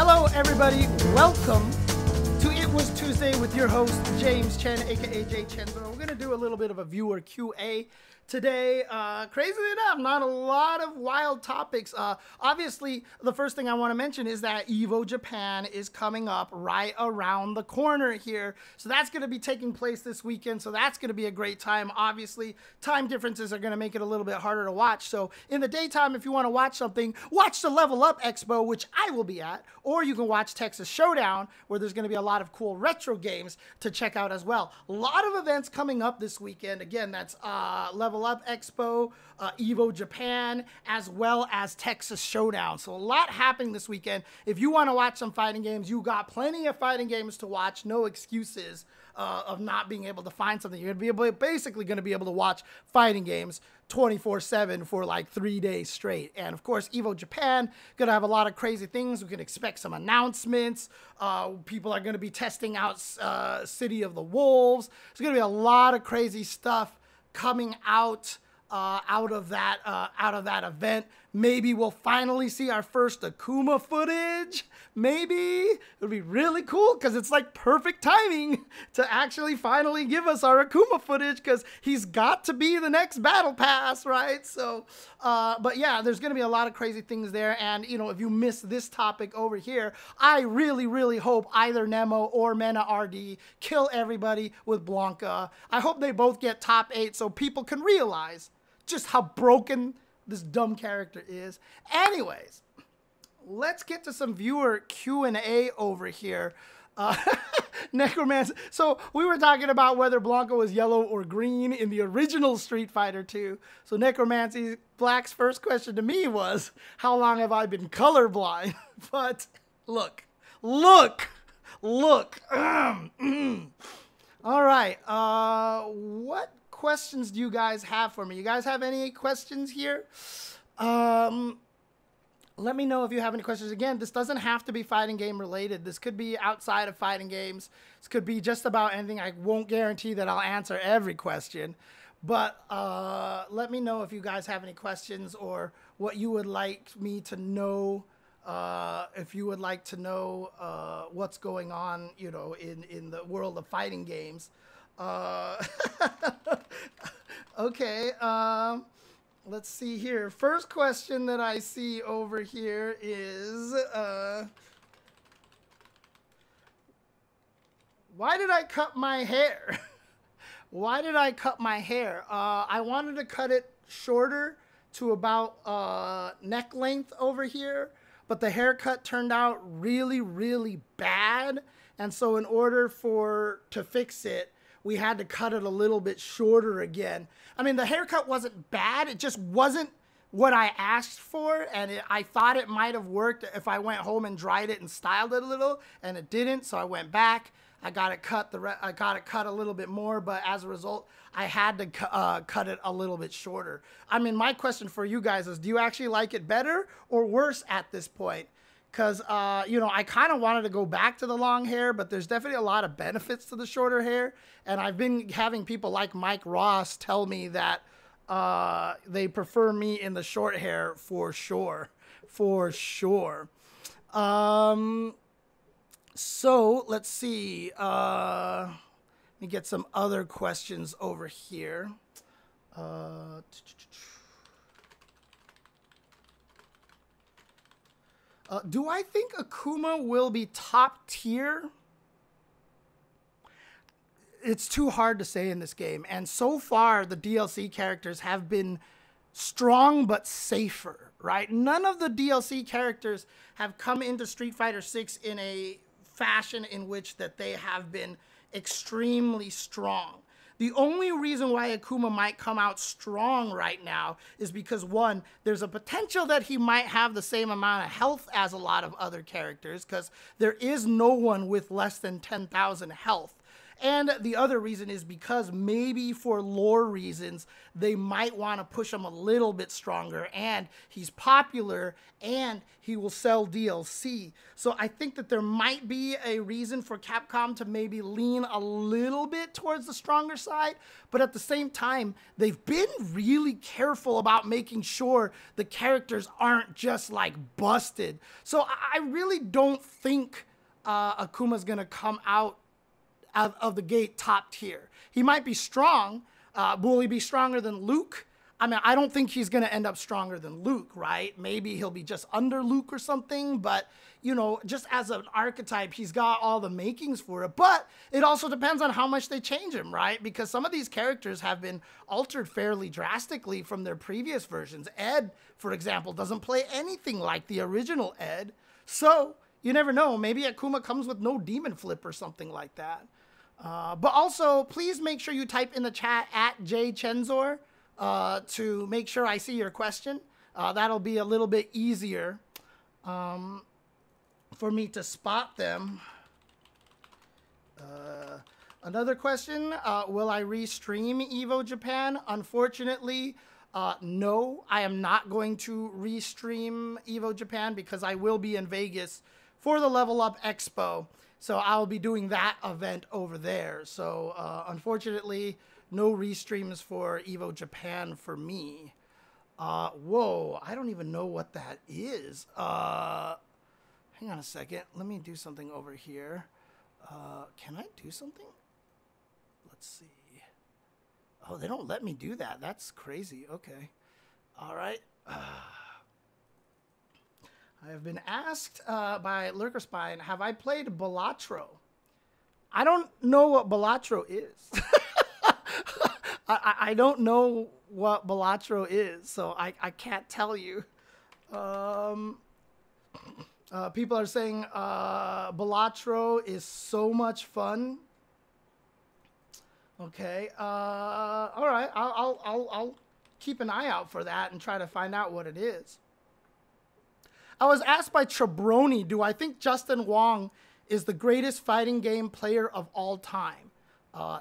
Hello, everybody. Welcome to It Was Tuesday with your host, James Chen, aka Jay Chenzo. We're going to do a little bit of a viewer QA today. Crazily enough, not a lot of wild topics. Obviously, the first thing I want to mention is that EVO Japan is coming up right around the corner here. So that's going to be taking place this weekend. So that's going to be a great time. Obviously, time differences are going to make it a little bit harder to watch. So in the daytime, if you want to watch something, watch the Level Up Expo, which I will be at. Or you can watch Texas Showdown, where there's going to be a lot of cool retro games to check out as well. A lot of events coming up this weekend. Again, that's Level Up Expo, EVO Japan, as well as Texas Showdown. So a lot happening this weekend. If you want to watch some fighting games, you got plenty of fighting games to watch. No excuses of not being able to find something. You're gonna be basically going to be able to watch fighting games 24/7 for like 3 days straight. And of course, EVO Japan gonna have a lot of crazy things. We can expect some announcements. People are gonna be testing out City of the Wolves. There's gonna be a lot of crazy stuff coming out of that event. Maybe we'll finally see our first Akuma footage. Maybe it'll be really cool because it's like perfect timing to actually finally give us our Akuma footage, because he's got to be the next battle pass, right? So, but yeah, there's going to be a lot of crazy things there. And, you know, if you miss this topic over here, I really, really hope either Nemo or Mena RD kill everybody with Blanca. I hope they both get top 8 so people can realize just how broken this dumb character is. Anyways, let's get to some viewer Q&A over here. Necromancer. So we were talking about whether Blanca was yellow or green in the original Street Fighter 2. So Necromancy Black's first question to me was, how long have I been colorblind? But look. All right. What questions do you guys have for me? You guys have any questions here? Let me know if you have any questions. Again, this doesn't have to be fighting game related. This could be outside of fighting games. This could be just about anything. I won't guarantee that I'll answer every question, but let me know if you guys have any questions or what you would like me to know. If you would like to know what's going on, you know, in the world of fighting games. Okay. Let's see here. First question that I see over here is, why did I cut my hair? Why did I cut my hair? I wanted to cut it shorter to about neck length over here, but the haircut turned out really, really bad. And so in order to fix it, we had to cut it a little bit shorter again. I mean, the haircut wasn't bad. It just wasn't what I asked for. And I thought it might have worked if I went home and dried it and styled it a little, and it didn't. So I went back. I got it cut a little bit more, but as a result, I had to cut it a little bit shorter. I mean, my question for you guys is, do you actually like it better or worse at this point? Because, you know, I kind of wanted to go back to the long hair, but there's definitely a lot of benefits to the shorter hair. And I've been having people like Mike Ross tell me that they prefer me in the short hair for sure. For sure. So let's see. Let me get some other questions over here. Do I think Akuma will be top tier? It's too hard to say in this game. And so far, the DLC characters have been strong but safer, right? None of the DLC characters have come into Street Fighter 6 in a fashion in which that they have been extremely strong. The only reason why Akuma might come out strong right now is because, one, there's a potential that he might have the same amount of health as a lot of other characters, because there is no one with less than 10,000 health. And the other reason is because maybe for lore reasons, they might want to push him a little bit stronger, and he's popular and he will sell DLC. So I think that there might be a reason for Capcom to maybe lean a little bit towards the stronger side, but at the same time, they've been really careful about making sure the characters aren't just like busted. So I really don't think Akuma's gonna come out of the gate top tier. He might be strong. Will he be stronger than Luke? I mean, I don't think he's going to end up stronger than Luke, right? Maybe he'll be just under Luke or something, but, you know, just as an archetype, he's got all the makings for it. But it also depends on how much they change him, right? Because some of these characters have been altered fairly drastically from their previous versions. Ed, for example, doesn't play anything like the original Ed. So you never know. Maybe Akuma comes with no demon flip or something like that. But also, please make sure you type in the chat @JChenzor to make sure I see your question. That'll be a little bit easier for me to spot them. Another question, will I restream Evo Japan? Unfortunately, no, I am not going to restream Evo Japan because I will be in Vegas for the Level Up Expo. So I'll be doing that event over there. So unfortunately, no restreams for Evo Japan for me. Whoa, I don't even know what that is. Hang on a second. Let me do something over here. Can I do something? Let's see. Oh, they don't let me do that. That's crazy. Okay. All right. I have been asked by Lurkerspine, have I played Balatro? I don't know what Balatro is. I don't know what Balatro is, so I can't tell you. People are saying Balatro is so much fun. Okay. All right. I'll keep an eye out for that and try to find out what it is. I was asked by Chabroni, do I think Justin Wong is the greatest fighting game player of all time?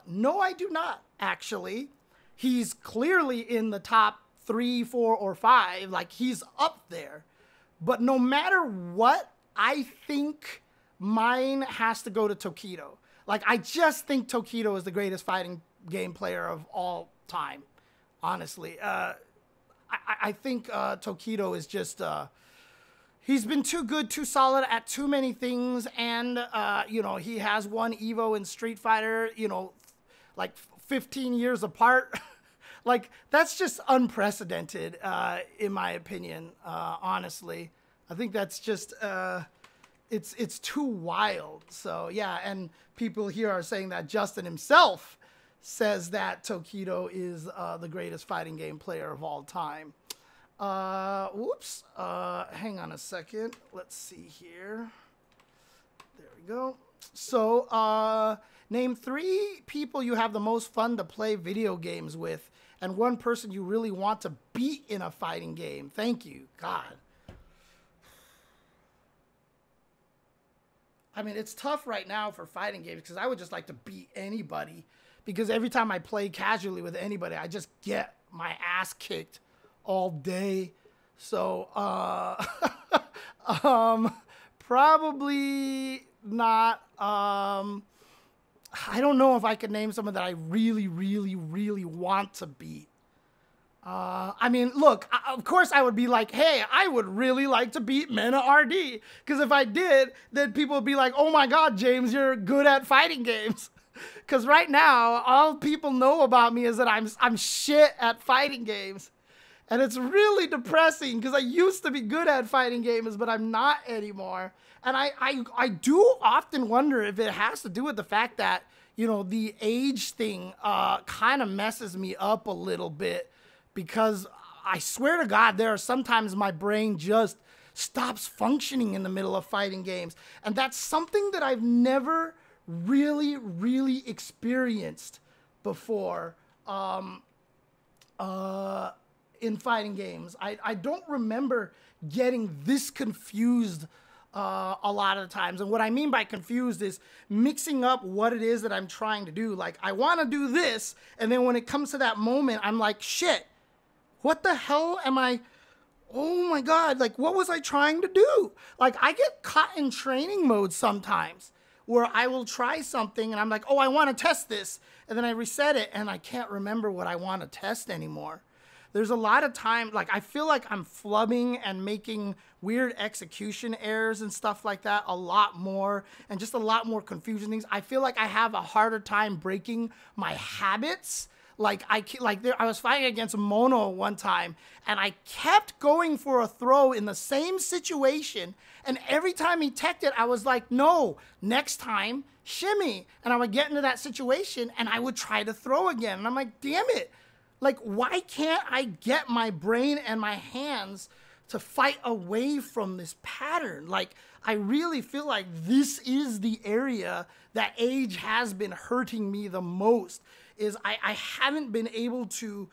No, I do not, actually. He's clearly in the top 3, 4, or 5. Like, he's up there. But no matter what, I think mine has to go to Tokido. Like, I just think Tokido is the greatest fighting game player of all time, honestly. I think Tokido is just... he's been too good, too solid at too many things, and, you know, he has won Evo in Street Fighter, you know, like 15 years apart. Like, that's just unprecedented, in my opinion, honestly. I think that's just, it's too wild. So, yeah, and people here are saying that Justin himself says that Tokido is the greatest fighting game player of all time. Whoops. Hang on a second. Let's see here. There we go. So, name 3 people you have the most fun to play video games with, and 1 person you really want to beat in a fighting game. Thank you. God. I mean, it's tough right now for fighting games because I would just like to beat anybody, because every time I play casually with anybody, I just get my ass kicked all day. So probably not. I don't know if I could name someone that I really want to beat. I mean, look, of course I would be like, hey, I would really like to beat Mena RD, because if I did, then people would be like, oh my god, James, you're good at fighting games. Because right now all people know about me is that I'm shit at fighting games. And it's really depressing because I used to be good at fighting games, but I'm not anymore. And I do often wonder if it has to do with the fact that, you know, the age thing kind of messes me up a little bit, because I swear to God, there are sometimes my brain just stops functioning in the middle of fighting games. And that's something that I've never really experienced before. In fighting games. I don't remember getting this confused a lot of the times. And what I mean by confused is mixing up what it is that I'm trying to do. Like, I want to do this, and then when it comes to that moment, I'm like, shit, what the hell am I... Oh my God, like, what was I trying to do? Like, I get caught in training mode sometimes where I will try something and I'm like, oh, I want to test this. And then I reset it and I can't remember what I want to test anymore. There's a lot of time, like, I feel like I'm flubbing and making weird execution errors and stuff like that a lot more, and just a lot more confusion things. I feel like I have a harder time breaking my habits. Like, I was fighting against Mono one time, and I kept going for a throw in the same situation, and every time he teched it, I was like, no, next time, shimmy. And I would get into that situation, and I would try to throw again. And I'm like, damn it. Like, why can't I get my brain and my hands to fight away from this pattern? Like, I really feel like this is the area that age has been hurting me the most. Is I haven't been able to,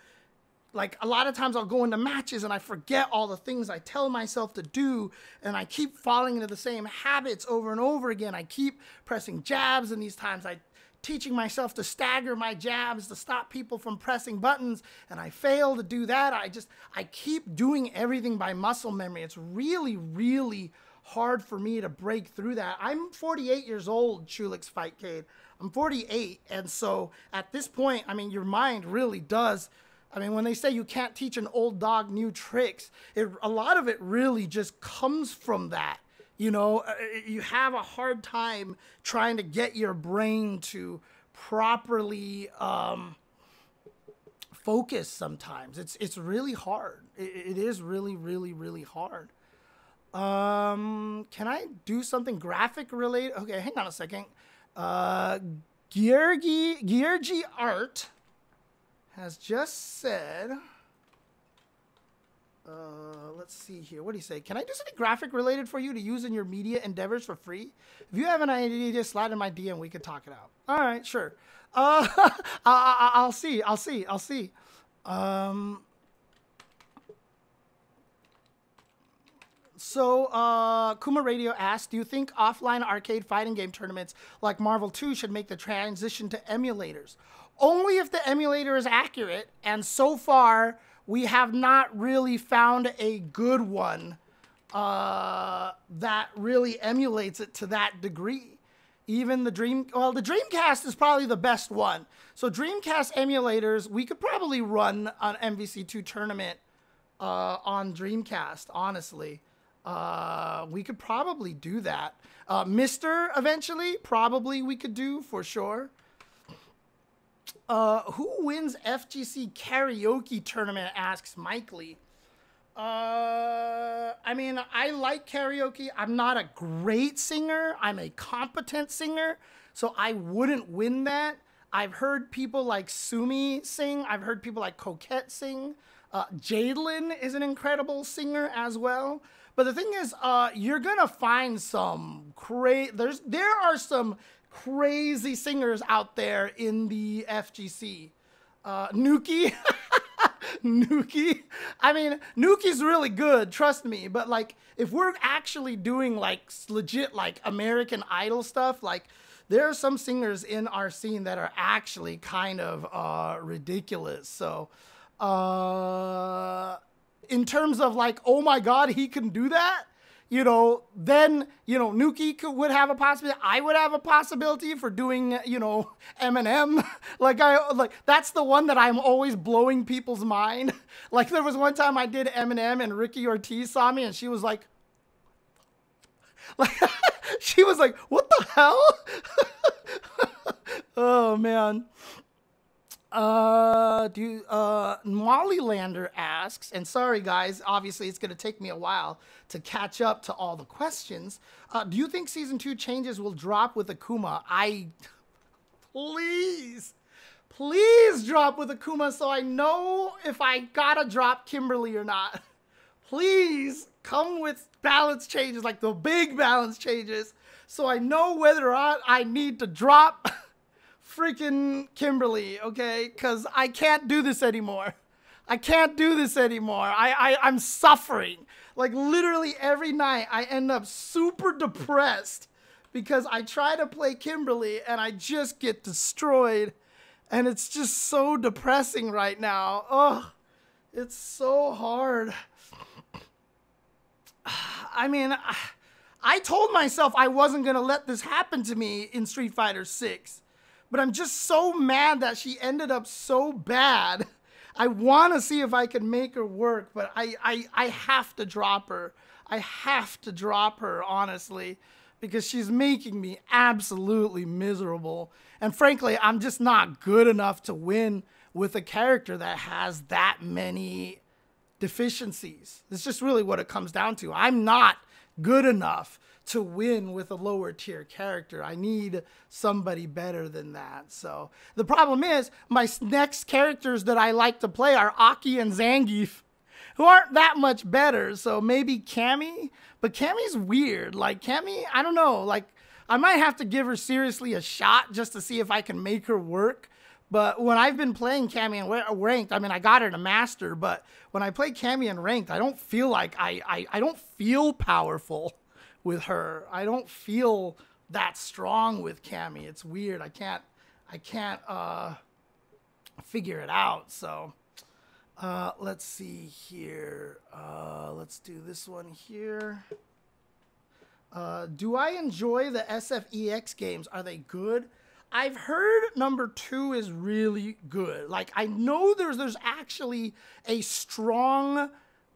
like, a lot of times I'll go into matches and I forget all the things I tell myself to do, and I keep falling into the same habits over and over again. I keep pressing jabs, and these times I teaching myself to stagger my jabs to stop people from pressing buttons, and I fail to do that. I keep doing everything by muscle memory. It's really, really hard for me to break through that. I'm 48 years old, Chulix Fightcade. I'm 48, and so at this point, I mean, your mind really does. I mean, when they say you can't teach an old dog new tricks, a lot of it really just comes from that. You know, you have a hard time trying to get your brain to properly focus sometimes. It's really hard. It is really, really, really hard. Can I do something graphic related? Okay, hang on a second. Georgi Art has just said, let's see here. What do you say? Can I do something graphic related for you to use in your media endeavors for free? If you have an idea, just slide in my DM. We could talk it out. All right, sure. I'll see. So, Kuma Radio asked, do you think offline arcade fighting game tournaments like Marvel 2 should make the transition to emulators? Only if the emulator is accurate, and so far, we have not really found a good one that really emulates it to that degree. Even the Dreamcast is probably the best one. So Dreamcast emulators, we could probably run an MVC2 tournament on Dreamcast, honestly. We could probably do that. Mister, eventually, probably we could do, for sure. Who wins FGC Karaoke tournament, asks Mike Lee. I mean, I like karaoke. I'm not a great singer. I'm a competent singer, so I wouldn't win that. I've heard people like Sumi sing. I've heard people like Coquette sing. Jadelyn is an incredible singer as well. But the thing is, you're gonna find some there are some crazy singers out there in the FGC. Nuki. Nuki. I mean, Nuki's really good, trust me. But like, if we're actually doing like legit like American Idol stuff, like there are some singers in our scene that are actually kind of ridiculous. So, in terms of like, oh my God, he can do that. You know, then, you know, Nuki would have a possibility. I would have a possibility for doing, you know, Eminem. like that's the one that I'm always blowing people's mind. Like there was one time I did Eminem and Ricky Ortiz saw me and she was like she was like, what the hell? Oh man. Mollylander asks, and sorry guys, obviously it's going to take me a while to catch up to all the questions. Do you think Season 2 changes will drop with Akuma? Please drop with Akuma so I know if I gotta drop Kimberly or not. Please come with balance changes, like the big balance changes, so I know whether or not I need to drop freaking Kimberly, okay? Because I can't do this anymore. I can't do this anymore. I'm suffering. Like literally every night I end up super depressed because I try to play Kimberly and I just get destroyed. And it's just so depressing right now. Oh, it's so hard. I mean, I told myself I wasn't going to let this happen to me in Street Fighter 6. But I'm just so mad that she ended up so bad. I want to see if I can make her work, but I have to drop her. I have to drop her, honestly, because she's making me absolutely miserable. And frankly, I'm just not good enough to win with a character that has that many deficiencies. It's just really what it comes down to. I'm not good enough to win with a lower tier character. I need somebody better than that. So the problem is my next characters that I like to play are Aki and Zangief, who aren't that much better. So maybe Cammy, but Cammy's weird. Like Cammy, I don't know. Like I might have to give her seriously a shot just to see if I can make her work. But when I've been playing Cammy in ranked, I mean, I got her to master, but when I play Cammy in ranked, I don't feel like I don't feel powerful with her. I don't feel that strong with Cammy. It's weird. I can't figure it out. So let's see here. Let's do this one here. Do I enjoy the SFEX games? Are they good? I've heard number 2 is really good. Like I know there's actually a strong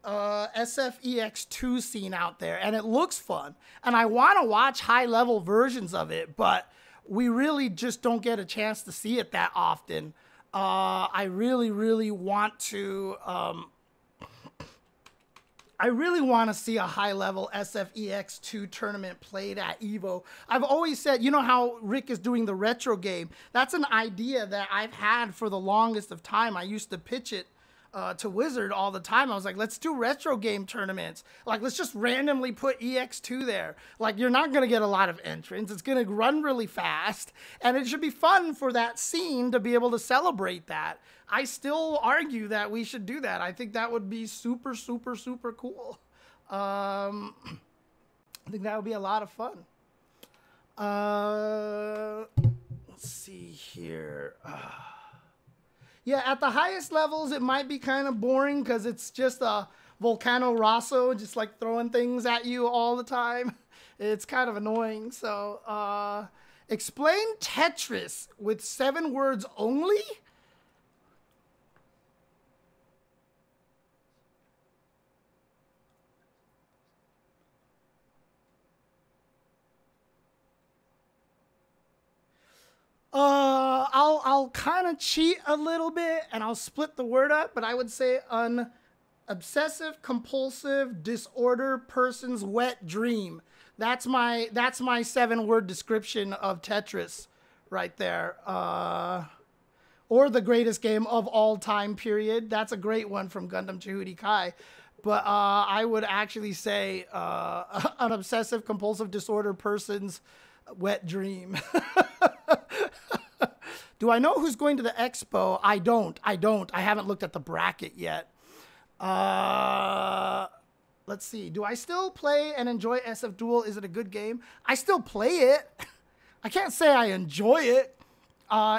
SFEX2 scene out there, and it looks fun. And I want to watch high-level versions of it, but we really just don't get a chance to see it that often. I really, really want to... I really want to see a high-level SFEX2 tournament played at EVO. I've always said, you know how Rick is doing the retro game? That's an idea that I've had for the longest of time. I used to pitch it to Wizard all the time. I was like, let's do retro game tournaments. Like, let's just randomly put EX2 there. Like, you're not going to get a lot of entrants. It's going to run really fast. And it should be fun for that scene to be able to celebrate that. I still argue that we should do that. I think that would be super, super, super cool. I think that would be a lot of fun. Let's see here. Yeah, at the highest levels, it might be kind of boring because it's just a Volcano Rosso, just like throwing things at you all the time. It's kind of annoying. So, explain Tetris with 7 words only? I'll kind of cheat a little bit and I'll split the word up, but I would say an obsessive compulsive disorder person's wet dream. That's my 7-word description of Tetris right there. Or the greatest game of all time, period. That's a great one from Gundam Chihuahua Kai. But I would actually say an obsessive compulsive disorder person's wet dream. Do I know who's going to the expo? I don't. I haven't looked at the bracket yet. Let's see. Do I still play and enjoy SF Duel? Is it a good game? I still play it. I can't say I enjoy it.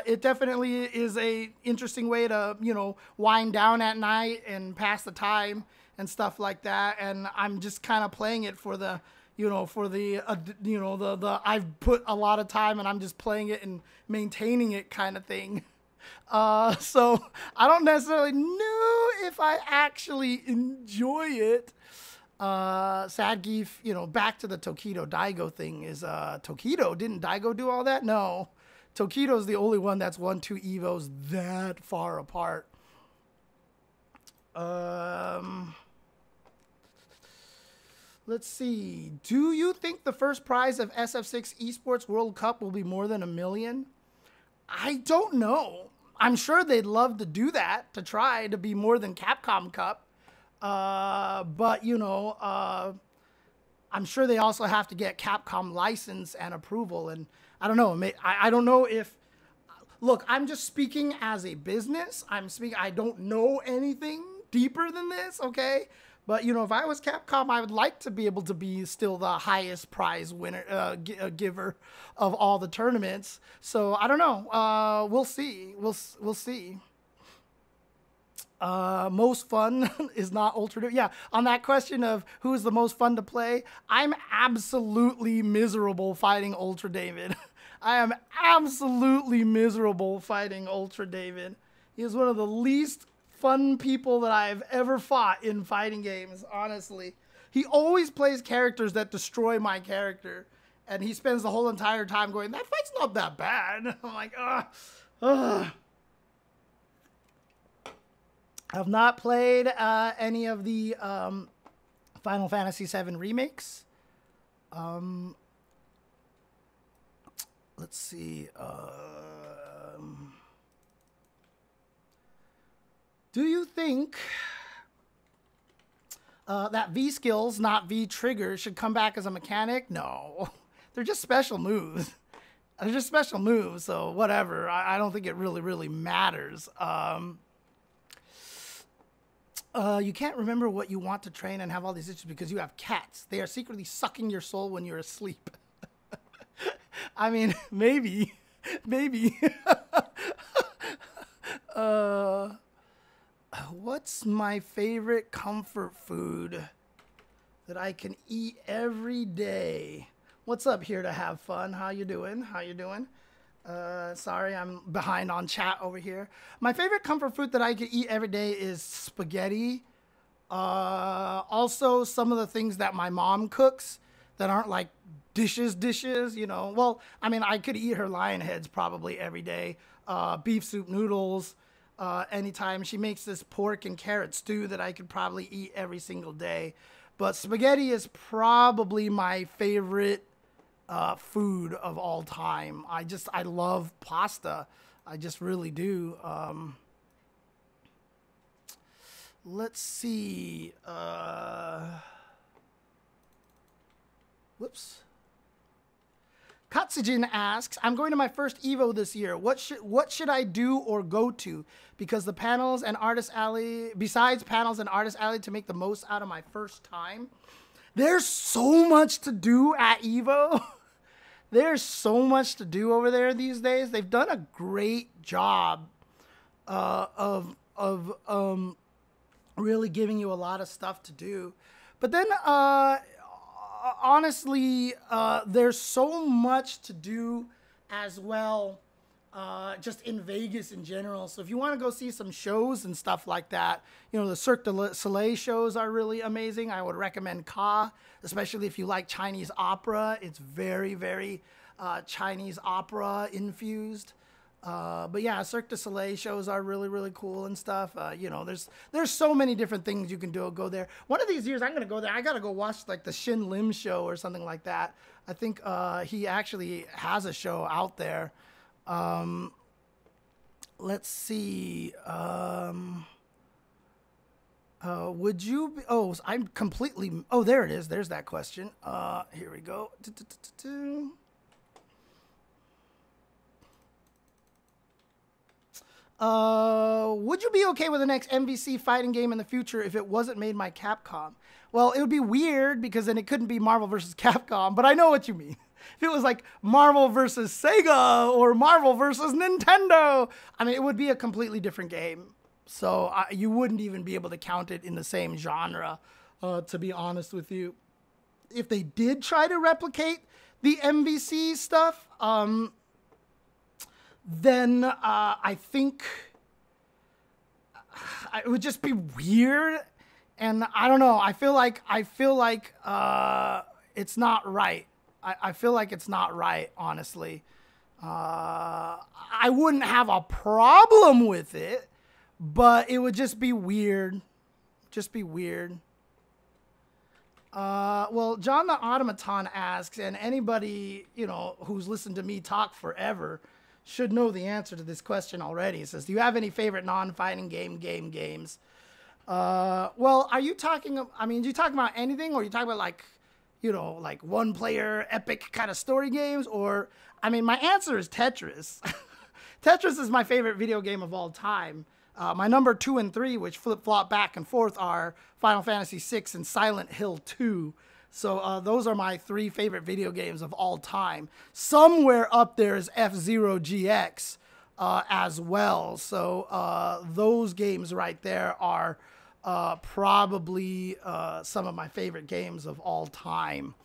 It definitely is a interesting way to, you know, wind down at night and pass the time and stuff like that. And I'm just kind of playing it for the, you know, for the, you know, the I've put a lot of time and I'm just playing it and maintaining it kind of thing. So I don't necessarily know if I actually enjoy it. Sad Geef, you know, back to the Tokido Daigo thing is, Tokido, didn't Daigo do all that? No. Tokido's the only one that's won 2 Evos that far apart. Let's see. Do you think the first prize of SF6 Esports World Cup will be more than $1 million? I don't know. I'm sure they'd love to do that, to try to be more than Capcom Cup. But, you know, I'm sure they also have to get Capcom license and approval. And I don't know. I don't know if... look, I'm just speaking as a business. I don't know anything deeper than this, okay? But, you know, if I was Capcom, I would like to be able to be still the highest prize winner, giver of all the tournaments. So, I don't know. We'll see. We'll see. Most fun is not Ultra. Yeah, on that question of who is the most fun to play, I'm absolutely miserable fighting Ultra David. I am absolutely miserable fighting Ultra David. He is one of the least fun people that I've ever fought in fighting games, honestly. He always plays characters that destroy my character, and he spends the whole entire time going, that fight's not that bad. I'm like, ugh. I've not played any of the Final Fantasy VII remakes. Let's see. Do you think that V skills, not V triggers, should come back as a mechanic? No. They're just special moves. They're just special moves, so whatever. I don't think it really matters. You can't remember what you want to train and have all these issues because you have cats. They are secretly sucking your soul when you're asleep. I mean, maybe. What's my favorite comfort food that I can eat every day? What's up, here to have fun? How you doing? Sorry, I'm behind on chat over here. My favorite comfort food that I could eat every day is spaghetti. Also, some of the things that my mom cooks that aren't like dishes, you know. Well, I mean, I could eat her lion heads probably every day. Beef soup noodles, anytime. She makes this pork and carrot stew that I could probably eat every single day. But spaghetti is probably my favorite food of all time. I love pasta. I just really do. Let's see. Whoops. Katsujin asks, I'm going to my first Evo this year. What should I do or go to? Because the panels and Artist Alley, besides panels and Artist Alley, to make the most out of my first time. There's so much to do at Evo. There's so much to do over there these days. They've done a great job of really giving you a lot of stuff to do. But then, honestly, there's so much to do as well, just in Vegas in general. So if you want to go see some shows and stuff like that, you know, the Cirque du Soleil shows are really amazing. I would recommend Ka, especially if you like Chinese opera. It's very Chinese opera infused. But yeah, Cirque du Soleil shows are really cool and stuff. You know, there's so many different things you can do. Go there. One of these years, I'm gonna go there. I gotta go watch like the Shin Lim show or something like that. I think he actually has a show out there. Let's see. Would you be, I'm completely, there it is. There's that question. Here we go. Would you be okay with the next MVC fighting game in the future if it wasn't made by Capcom? Well, it would be weird because then it couldn't be Marvel versus Capcom, but I know what you mean. If it was like Marvel versus Sega or Marvel versus Nintendo, I mean, it would be a completely different game. So you wouldn't even be able to count it in the same genre, to be honest with you. If they did try to replicate the MVC stuff, then I think it would just be weird. And I don't know. I feel like it's not right. I feel like it's not right, honestly. I wouldn't have a problem with it, but it would just be weird. Just be weird. Well, John the Automaton asks, and anybody, you know, who's listened to me talk forever should know the answer to this question already. It says, do you have any favorite non-fighting games? Well, are you talking, I mean, do you talk about anything, or are you talking about like, you know, like one player epic kind of story games? Or, I mean, my answer is Tetris. Tetris is my favorite video game of all time. My number 2 and 3, which flip-flop back and forth, are Final Fantasy VI and Silent Hill 2. So those are my 3 favorite video games of all time. Somewhere up there is F-Zero GX as well. So those games right there are probably some of my favorite games of all time.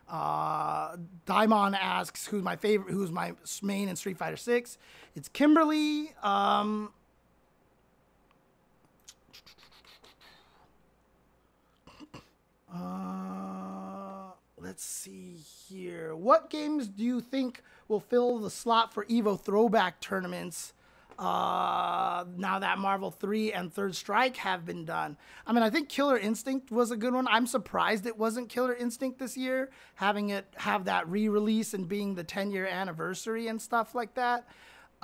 Daimon asks who's my main in Street Fighter 6. It's Kimberly. Let's see here. What games do you think will fill the slot for Evo Throwback tournaments now that Marvel 3 and Third Strike have been done? I mean, I think Killer Instinct was a good one. I'm surprised it wasn't Killer Instinct this year, having it have that re-release and being the 10-year anniversary and stuff like that.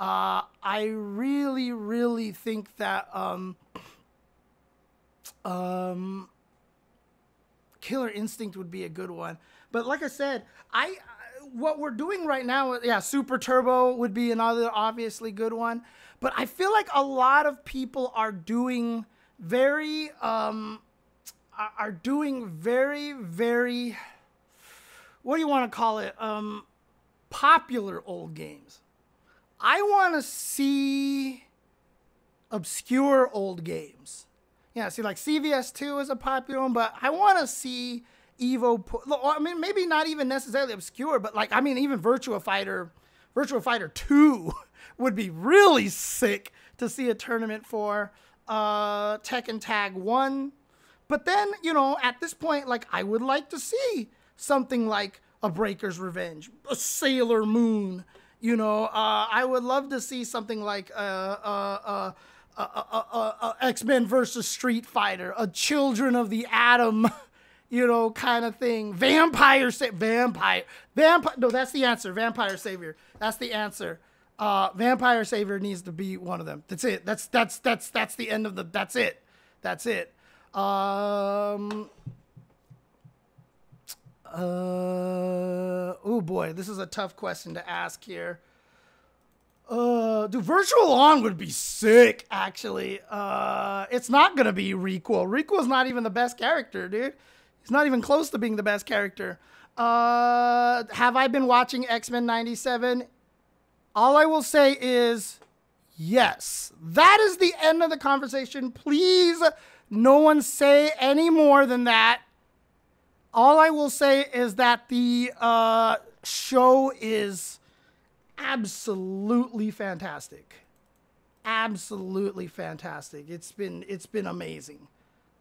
I really, really think that Killer Instinct would be a good one. But like I said, what we're doing right now, yeah, Super Turbo would be another obviously good one. But I feel like a lot of people are doing very, what do you want to call it? Popular old games. I want to see obscure old games. Yeah, see, like CVS2 is a popular one, but I want to see Evo. I mean, maybe not even necessarily obscure, but like, I mean, even Virtua Fighter 2 would be really sick to see a tournament for. Tekken Tag 1. But then, you know, at this point, like, I would like to see something like a Breaker's Revenge, a Sailor Moon. You know, I would love to see something like X-Men versus Street Fighter, a Children of the Atom, you know, kind of thing. No, that's the answer. Vampire Savior. That's the answer. Vampire Savior needs to be one of them. That's it. That's the end of the. That's it. That's it. Oh boy, this is a tough question to ask here. Dude, Virtual On would be sick, actually. It's not gonna be Requel. Requel's not even the best character, dude. He's not even close to being the best character. Have I been watching X-Men 97? All I will say is yes. That is the end of the conversation. Please, no one say any more than that. All I will say is that the show is absolutely fantastic. Absolutely fantastic. It's been amazing.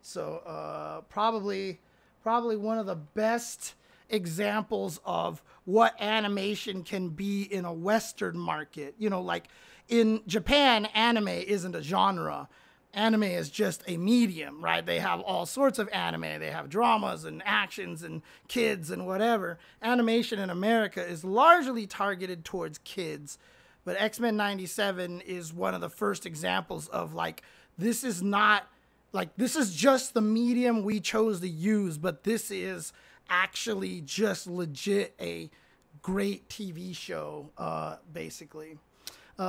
So probably one of the best examples of what animation can be in a Western market. You know, like in Japan, anime isn't a genre. Anime is just a medium, right? They have all sorts of anime. They have dramas and actions and kids and whatever. Animation in America is largely targeted towards kids. But X-Men 97 is one of the first examples of like, this is not, like, this is just the medium we chose to use, but this is actually just legit a great TV show, basically.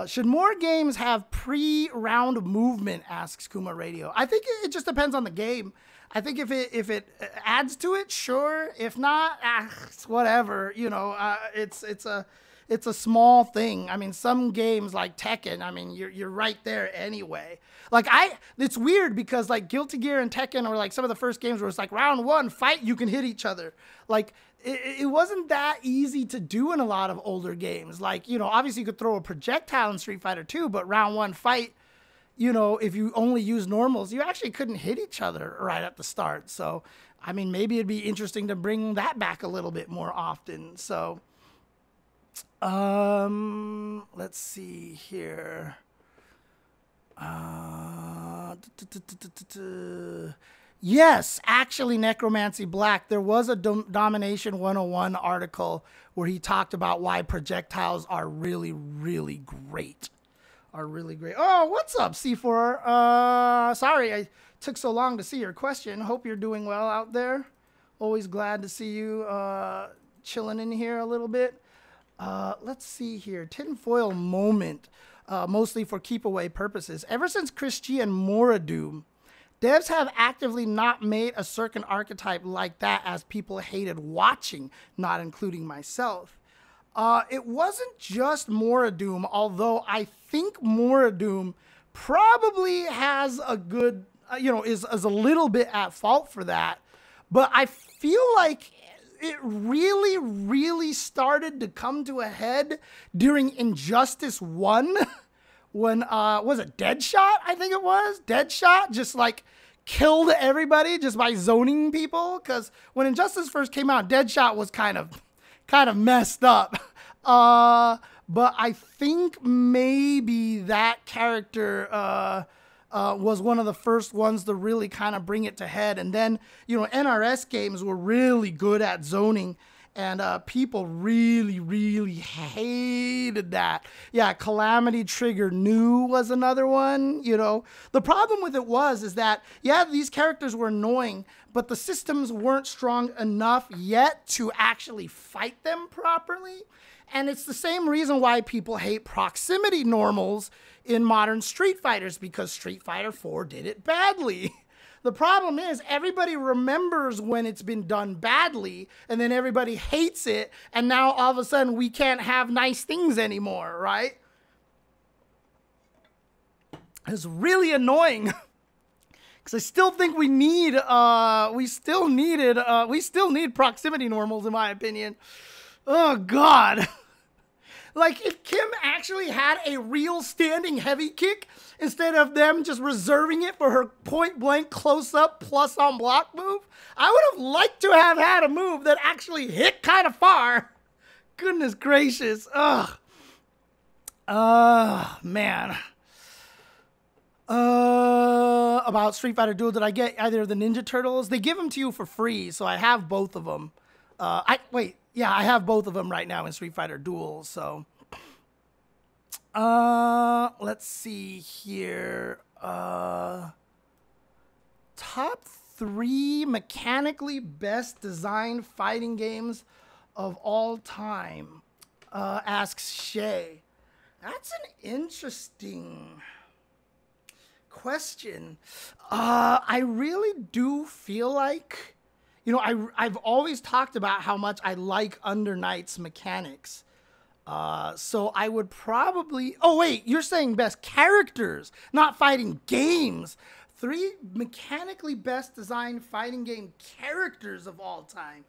Should more games have pre-round movement, asks Kuma Radio. I think it just depends on the game. I think if it adds to it, sure. If not, it's whatever. You know, it's a small thing. I mean, some games like Tekken, I mean, you're right there anyway. Like it's weird because like Guilty Gear and Tekken are like some of the first games where it's like round one, fight, you can hit each other. Like it wasn't that easy to do in a lot of older games. Like, you know, obviously you could throw a projectile in Street Fighter 2, but round one fight, you know, if you only use normals, you actually couldn't hit each other right at the start. So, I mean, maybe it'd be interesting to bring that back a little bit more often. So, let's see here. Yes, actually, Necromancy Black, there was a Domination 101 article where he talked about why projectiles are really, really great. Oh, what's up, C4? Sorry I took so long to see your question. Hope you're doing well out there. Always glad to see you chilling in here a little bit. Let's see here. Tinfoil Moment. mostly for keep-away purposes. Ever since ChrisG and MorriDoom, devs have actively not made a certain archetype like that, as people hated watching, not including myself. It wasn't just MorriDoom, although I think MorriDoom probably has a good, is a little bit at fault for that. But I feel like it really, really started to come to a head during Injustice 1 when, was it Deadshot? I think it was. Deadshot just like killed everybody just by zoning people. Because when Injustice first came out, Deadshot was kind of messed up. But I think maybe that character was one of the first ones to really kind of bring it to head. And then, NRS games were really good at zoning, and people really, really hated that. Yeah, Calamity Trigger New was another one, The problem with it is that, yeah, these characters were annoying, but the systems weren't strong enough yet to actually fight them properly. And it's the same reason why people hate proximity normals in modern Street Fighters, because Street Fighter IV did it badly. The problem is everybody remembers when it's been done badly, and then everybody hates it, and now all of a sudden we can't have nice things anymore, right? It's really annoying. Because I still think we still need proximity normals, in my opinion. Oh, God. Like, if Kim actually had a real standing heavy kick, instead of them just reserving it for her point-blank close-up plus-on-block move, I would have liked to have had a move that actually hit kind of far. Goodness gracious. Ugh. Man. About Street Fighter Duel, did I get either of the Ninja Turtles? They give them to you for free, so I have both of them. Yeah, I have both of them right now in Street Fighter Duel, so. Let's see here. Top 3 mechanically best designed fighting games of all time, asks Shay. That's an interesting question. I really do feel like, I've always talked about how much I like Under Night's mechanics. So I would probably... Oh, wait, you're saying best characters, not fighting games. 3 mechanically best designed fighting game characters of all time.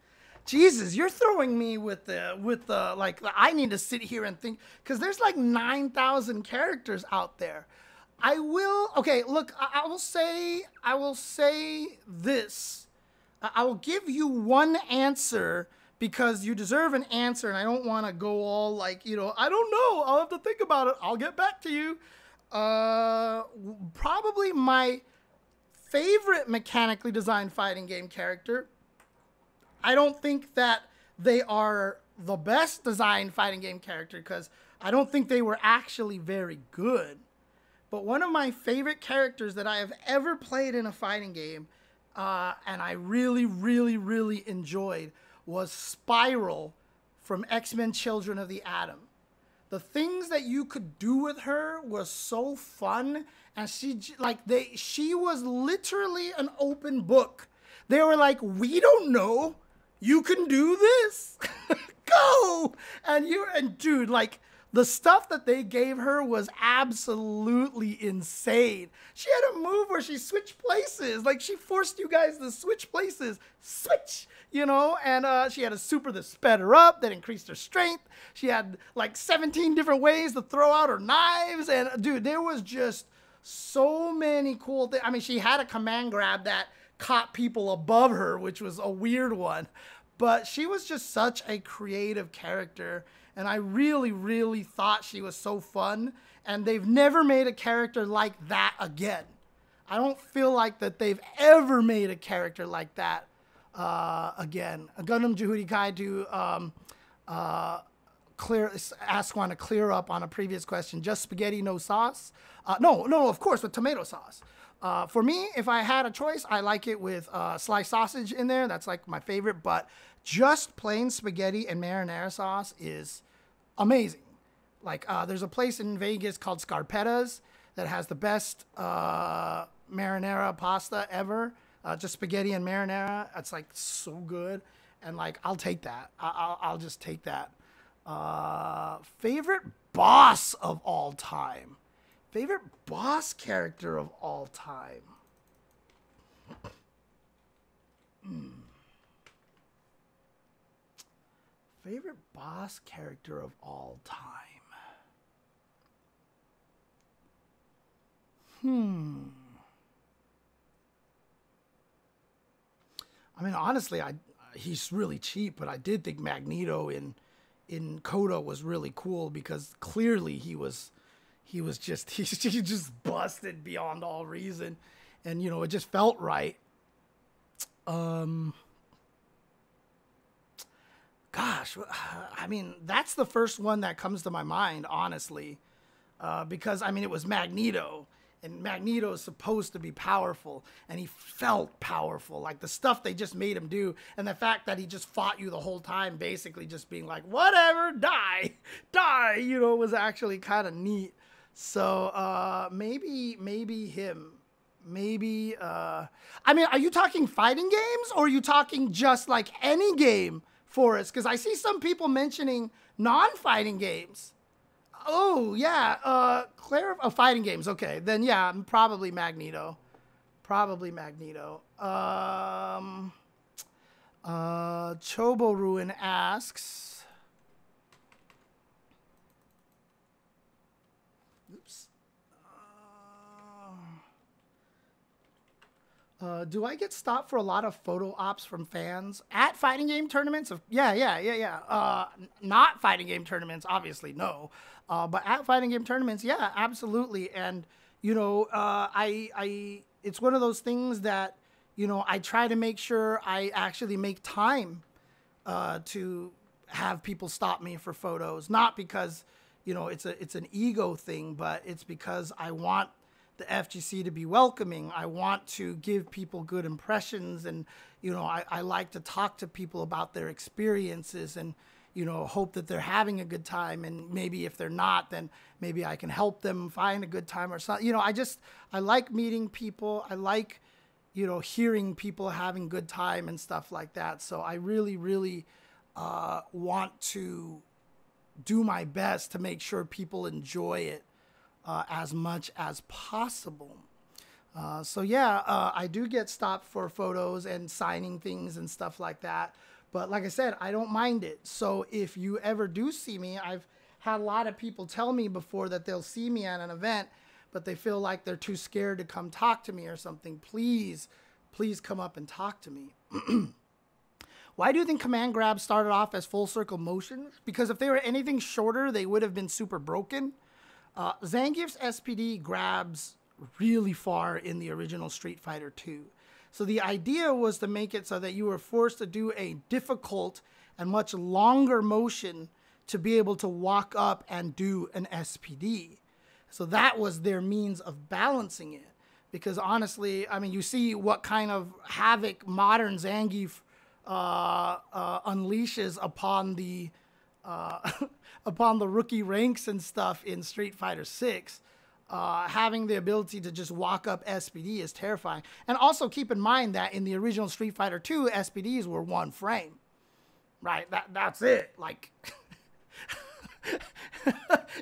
Jesus, you're throwing me with I need to sit here and think, because there's like 9,000 characters out there. Okay, look, I will say this. I will give you one answer because you deserve an answer, and I don't want to go all like, I don't know. I'll have to think about it. I'll get back to you. Probably my favorite mechanically designed fighting game character. I don't think that they are the best designed fighting game character because I don't think they were actually very good. But one of my favorite characters that I have ever played in a fighting game, and I really, really, really enjoyed, was Spiral from X-Men Children of the Atom. The things that you could do with her was so fun, and she was literally an open book. They were like, we don't know, you can do this, go! And dude, like, the stuff that they gave her was absolutely insane. She had a move where she switched places. Like, she forced you guys to switch places. Switch! And she had a super that sped her up, that increased her strength. She had, like, 17 different ways to throw out her knives. And, dude, there was just so many cool things. I mean, she had a command grab that caught people above her, which was a weird one. But she was just such a creative character. And I really, really thought she was so fun. And they've never made a character like that again. I don't feel like that they've ever made a character like that again. Gundam Jehudi Kaidu asked one to clear up on a previous question. Just spaghetti, no sauce? No, of course, with tomato sauce. For me, if I had a choice, I like it with sliced sausage in there. That's like my favorite. But just plain spaghetti and marinara sauce is amazing. Like, there's a place in Vegas called Scarpetta's that has the best marinara pasta ever. Just spaghetti and marinara. It's like so good. And like, I'll take that. I'll just take that. Favorite boss of all time. Favorite boss character of all time. Favorite boss character of all time. I mean, honestly, he's really cheap, but I did think Magneto in Coda was really cool because clearly he's just busted beyond all reason, and you know, it just felt right. Gosh, I mean, that's the first one that comes to my mind, honestly, because I mean, it was Magneto. And Magneto is supposed to be powerful, and he felt powerful. Like the stuff they just made him do, and the fact that he just fought you the whole time, basically just being like, whatever, die, you know, was actually kind of neat. So maybe him. Maybe, I mean, are you talking fighting games, or are you talking just like any game, Forrest? Because I see some people mentioning non-fighting games. Oh, yeah. Fighting games. Okay. Then, yeah, probably Magneto. Chobo Ruin asks. Oops. Do I get stopped for a lot of photo ops from fans at fighting game tournaments? Yeah. Not fighting game tournaments, obviously, no. But at fighting game tournaments, yeah, absolutely. And, you know, it's one of those things that, you know, I try to make sure I actually make time to have people stop me for photos. Not because, you know, it's an ego thing, but it's because I want the FGC to be welcoming. I want to give people good impressions, and, you know, I like to talk to people about their experiences and, you know, hope that they're having a good time. And maybe if they're not, then maybe I can help them find a good time or something. You know, I like meeting people. I like, you know, hearing people having good time and stuff like that. So I really, really want to do my best to make sure people enjoy it as much as possible. So yeah, I do get stopped for photos and signing things and stuff like that. But like I said, I don't mind it. So if you ever do see me, I've had a lot of people tell me before that they'll see me at an event, but they feel like they're too scared to come talk to me or something. Please come up and talk to me. Why do you think command grabs started off as full circle motion? Because if they were anything shorter, they would have been super broken. Zangief's SPD grabs really far in the original Street Fighter 2. So the idea was to make it so that you were forced to do a difficult and much longer motion to be able to walk up and do an SPD. So that was their means of balancing it. Because honestly, I mean, you see what kind of havoc modern Zangief unleashes upon the rookie ranks and stuff in Street Fighter 6. Having the ability to just walk up SPD is terrifying. And also keep in mind that in the original Street Fighter 2, SPDs were 1 frame. Right? That's it. Like,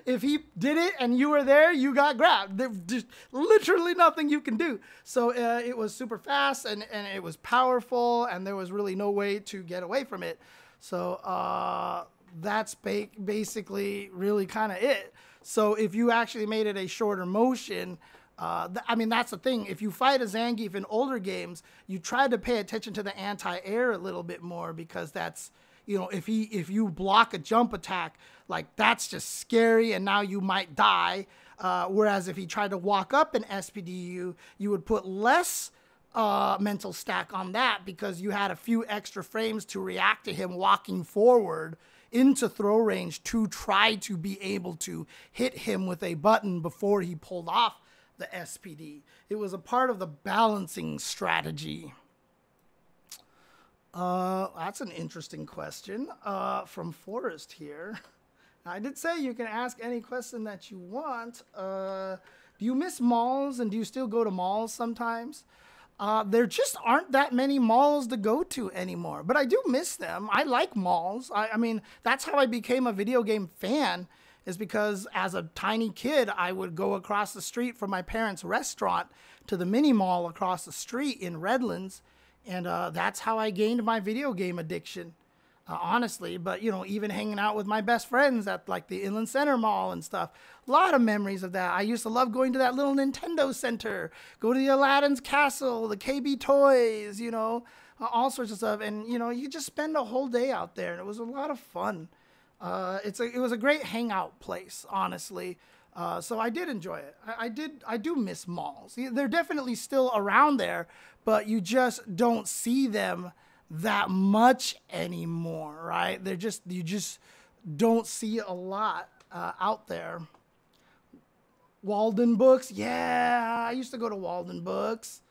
if he did it and you were there, you got grabbed. There's just literally nothing you can do. So it was super fast and it was powerful, and there was really no way to get away from it. So that's basically really kind of it. So if you actually made it a shorter motion, I mean, that's the thing. If you fight a Zangief in older games, you try to pay attention to the anti-air a little bit more, because that's, you know, if you block a jump attack, like, that's just scary, and now you might die. Whereas if he tried to walk up an SPD, you would put less mental stack on that, because you had a few extra frames to react to him walking forward into throw range to try to be able to hit him with a button before he pulled off the SPD. It was a part of the balancing strategy. That's an interesting question from Forrest here. I did say you can ask any question that you want. Do you miss malls, and do you still go to malls sometimes? There just aren't that many malls to go to anymore, but I do miss them. I like malls. I mean, that's how I became a video game fan, is because as a tiny kid, I would go across the street from my parents' restaurant to the mini mall across the street in Redlands, and that's how I gained my video game addiction, honestly. But, you know, even hanging out with my best friends at, like, the Inland Center Mall and stuff, a lot of memories of that. I used to love going to that little Nintendo Center, go to the Aladdin's Castle, the KB Toys, you know, all sorts of stuff. And, you know, you just spend a whole day out there, and it was a lot of fun. It was a great hangout place, honestly. So I did enjoy it. I do miss malls. They're definitely still around there, but you just don't see them that much anymore, right? You just don't see a lot out there. Walden Books, yeah, I used to go to Walden Books.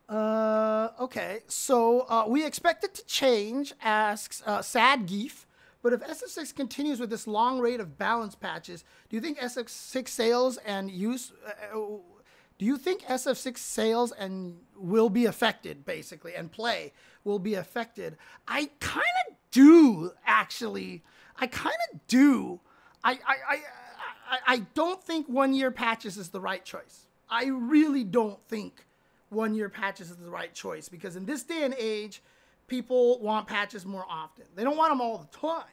Okay, so we expect it to change, asks Sad Geef. But if SF6 continues with this long rate of balance patches, do you think SF6 sales and use? Do you think SF6 sales and will be affected, basically, and play will be affected? I kind of do, actually. I kind of do. I don't think 1 year patches is the right choice. I really don't think 1 year patches is the right choice, because in this day and age, people want patches more often. They don't want them all the time,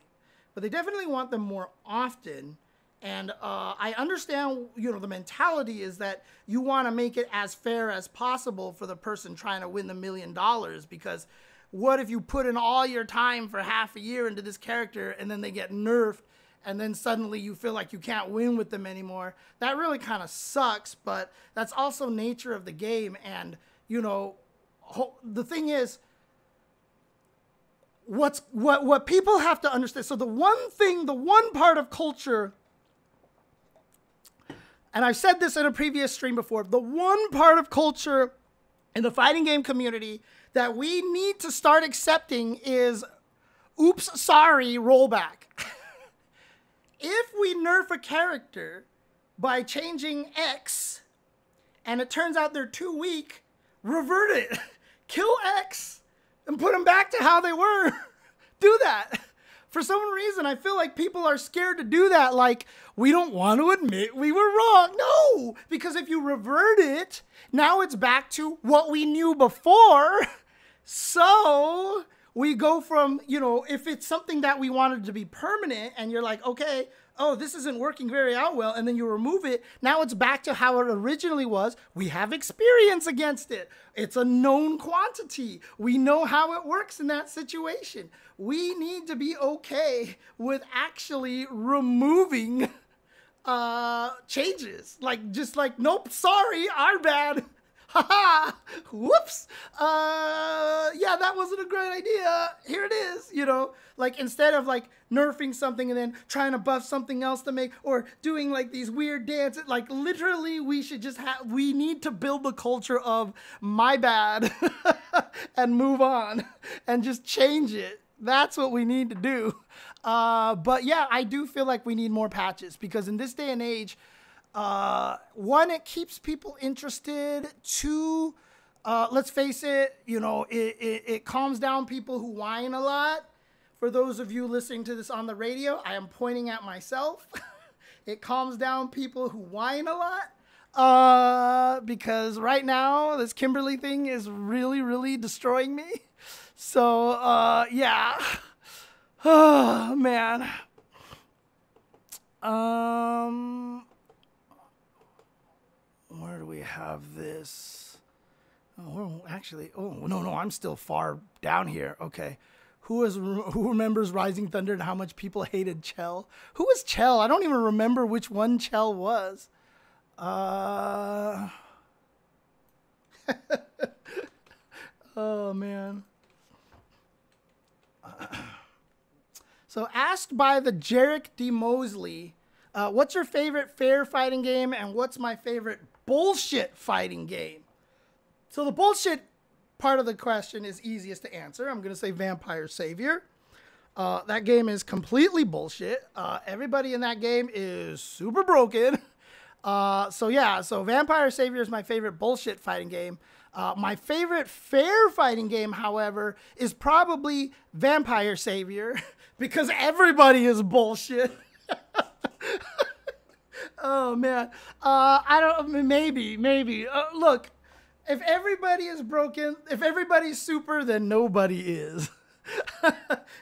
but they definitely want them more often. And I understand, you know, the mentality is that you want to make it as fair as possible for the person trying to win the $1 million, because what if you put in all your time for half a year into this character and then they get nerfed and then suddenly you feel like you can't win with them anymore? That really kind of sucks, but that's also nature of the game. And, you know, the thing is, what people have to understand, so the one part of culture, and I've said this in a previous stream before, the one part of culture in the fighting game community that we need to start accepting is, oops, sorry, rollback. If we nerf a character by changing X and it turns out they're too weak, revert it. Kill X and put them back to how they were. Do that. For some reason, I feel like people are scared to do that. Like, we don't want to admit we were wrong. No, because if you revert it, now it's back to what we knew before. So we go from, you know, if it's something that we wanted to be permanent and you're like, okay, oh, this isn't working very out well, and then you remove it, now it's back to how it originally was. We have experience against it. It's a known quantity. We know how it works in that situation. We need to be okay with actually removing changes. Like, just like, nope, sorry, our bad. Haha, whoops. Yeah, that wasn't a great idea. Here it is, you know, like instead of like nerfing something and then trying to buff something else to make, or doing like these weird dances, like literally we should just we need to build the culture of my bad and move on and just change it. That's what we need to do. But yeah, I do feel like we need more patches, because in this day and age, one, it keeps people interested. Two, let's face it, you know, it calms down people who whine a lot. For those of you listening to this on the radio, I am pointing at myself. It calms down people who whine a lot. Because right now, this Kimberly thing is really, really destroying me. So, yeah. Oh, man. Where do we have this? Oh, actually, oh, no, I'm still far down here. Okay. Who remembers Rising Thunder and how much people hated Chell? Who was Chell? I don't even remember which one Chell was. Oh, man. So, asked by the Jarek D. Mosley, what's your favorite fair fighting game and what's my favorite bullshit fighting game? So the bullshit part of the question is easiest to answer. I'm going to say Vampire Savior. That game is completely bullshit. Everybody in that game is super broken. So Vampire Savior is my favorite bullshit fighting game. My favorite fair fighting game, however, is probably Vampire Savior because everybody is bullshit. Oh man, I don't. Maybe. Look, if everybody is broken, if everybody's super, then nobody is.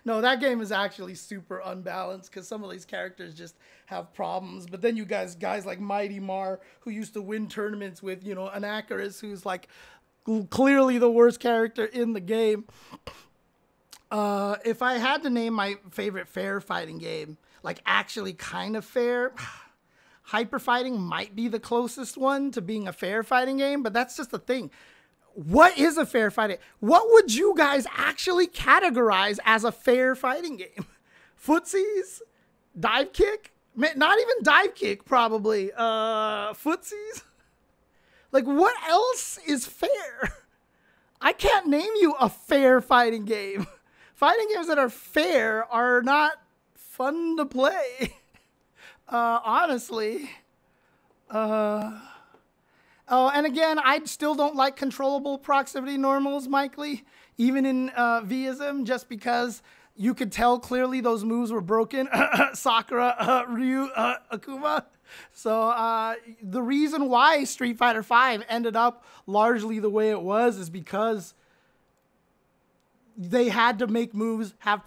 No, that game is actually super unbalanced because some of these characters just have problems. But then you guys like Mighty Mar, who used to win tournaments with, you know, Anacharis, who's like clearly the worst character in the game. If I had to name my favorite fair fighting game, like actually kind of fair, Hyper Fighting might be the closest one to being a fair fighting game, but that's just the thing. What is a fair fighting? What would you guys actually categorize as a fair fighting game? Footsies? Dive kick? Not even dive kick, probably. Footsies? Like, what else is fair? I can't name you a fair fighting game. Fighting games that are fair are not fun to play. Honestly. Oh, and again, I still don't like controllable proximity normals, Mike Lee, even in Vism, just because you could tell clearly those moves were broken. Sakura, Ryu, Akuma. So the reason why Street Fighter V ended up largely the way it was is because they had to make moves have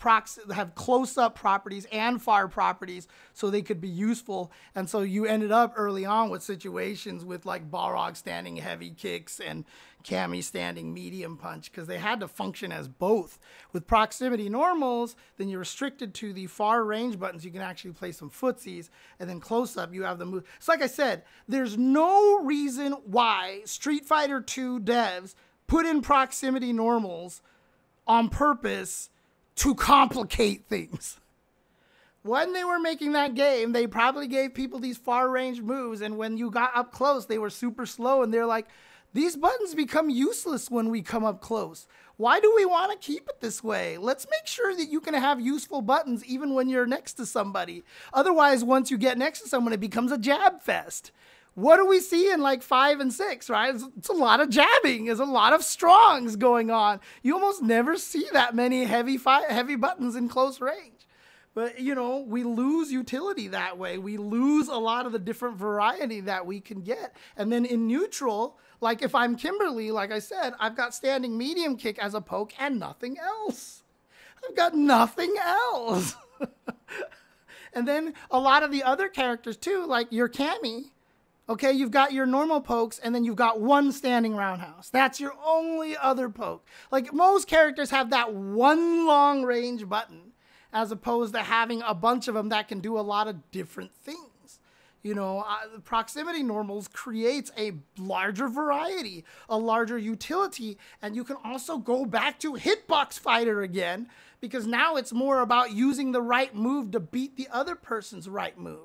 close-up properties and far properties so they could be useful. And so you ended up early on with situations with like Balrog standing heavy kicks and Cammy standing medium punch because they had to function as both. With proximity normals, then you're restricted to the far range buttons. You can actually play some footsies, and then close-up you have the move. So like I said, there's no reason why Street Fighter II devs put in proximity normals on purpose to complicate things. When they were making that game, they probably gave people these far range moves, and when you got up close, they were super slow, and they're like, these buttons become useless when we come up close. Why do we want to keep it this way? Let's make sure that you can have useful buttons even when you're next to somebody. Otherwise, once you get next to someone, it becomes a jab fest. What do we see in like 5 and 6, right? It's a lot of jabbing. There's a lot of strongs going on. You almost never see that many heavy buttons in close range. But, you know, we lose utility that way. We lose a lot of the different variety that we can get. And then in neutral, like if I'm Kimberly, like I said, I've got standing medium kick as a poke and nothing else. I've got nothing else. And then a lot of the other characters too, like your Cammy. Okay, you've got your normal pokes, and then you've got one standing roundhouse. That's your only other poke. Like, most characters have that one long range button, as opposed to having a bunch of them that can do a lot of different things. You know, proximity normals creates a larger variety, a larger utility, and you can also go back to hitbox fighter again, because now it's more about using the right move to beat the other person's right move,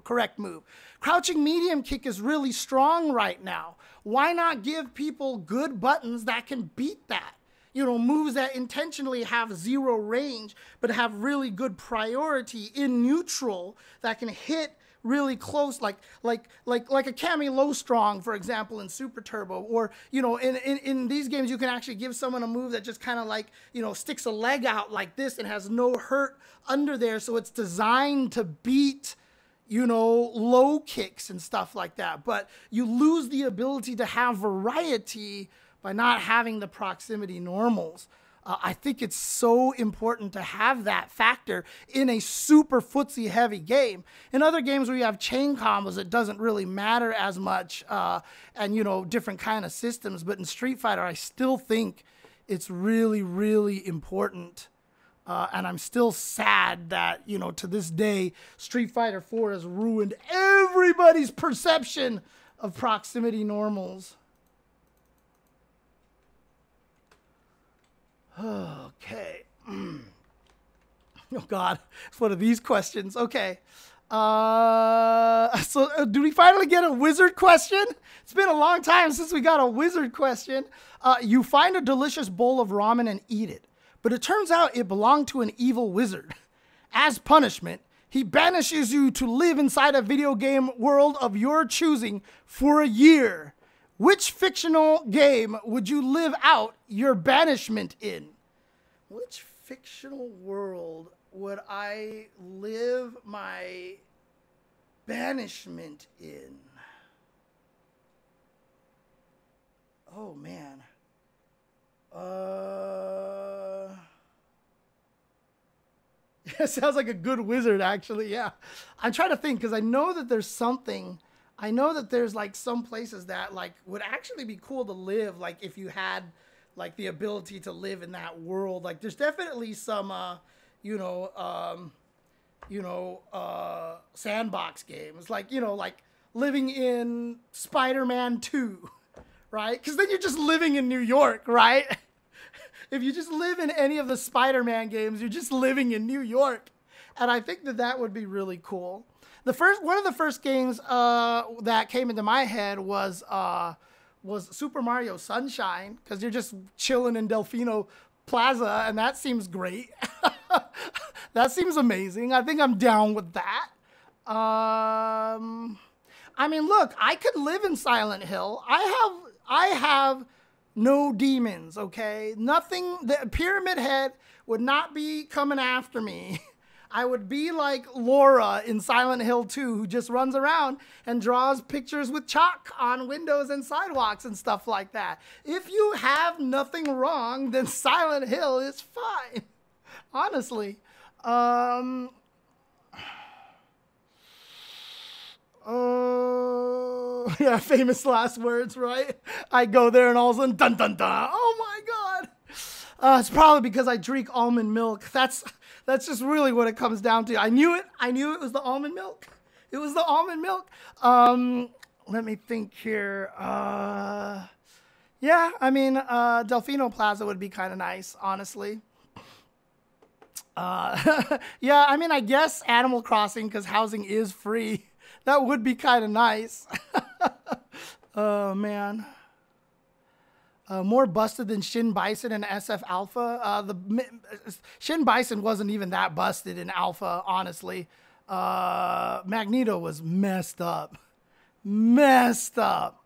correct move. Crouching medium kick is really strong right now. Why not give people good buttons that can beat that? You know, moves that intentionally have zero range, but have really good priority in neutral that can hit really close, like a Cammy low strong, for example, in Super Turbo, or, you know, in these games, you can actually give someone a move that just kind of like, you know, sticks a leg out like this and has no hurt under there. So it's designed to beat, you know, low kicks and stuff like that. But you lose the ability to have variety by not having the proximity normals. I think it's so important to have that factor in a super footsie heavy game. In other games where you have chain combos, it doesn't really matter as much, and, you know, different kind of systems. But in Street Fighter, I still think it's really, really important. And I'm still sad that, you know, to this day, Street Fighter IV has ruined everybody's perception of proximity normals. Okay. Oh, God. It's one of these questions. Okay. So do we finally get a wizard question? It's been a long time since we got a wizard question. You find a delicious bowl of ramen and eat it. but it turns out it belonged to an evil wizard. As punishment, he banishes you to live inside a video game world of your choosing for a year. Which fictional game would you live out your banishment in? Which fictional world would I live my banishment in? Oh, man. It sounds like a good wizard, actually. Yeah. I'm trying to think because I know that there's something. I know that there's like some places that like would actually be cool to live. Like if you had like the ability to live in that world. Like there's definitely some, sandbox games. Like, like living in Spider-Man 2, right? Because then you're just living in New York, right? If you just live in any of the Spider-Man games, you're just living in New York. And I think that that would be really cool. One of the first games that came into my head was Super Mario Sunshine, because you're just chilling in Delfino Plaza, and that seems great. That seems amazing. I think I'm down with that. I mean, look, I could live in Silent Hill. I have no demons, okay? Nothing, the Pyramid Head would not be coming after me. I would be like Laura in Silent Hill 2, who just runs around and draws pictures with chalk on windows and sidewalks and stuff like that. If you have nothing wrong, then Silent Hill is fine. Honestly. Yeah, famous last words, right? I go there and all of a sudden, dun dun dun. Oh my God. It's probably because I drink almond milk. That's just really what it comes down to. I knew it. I knew it was the almond milk. It was the almond milk. Let me think here. Yeah, I mean, Delfino Plaza would be kind of nice, honestly. Yeah, I mean, I guess Animal Crossing, because housing is free. That would be kind of nice. Oh, man. More busted than Shin Bison and SF Alpha. Shin Bison wasn't even that busted in Alpha, honestly. Magneto was messed up. Messed up.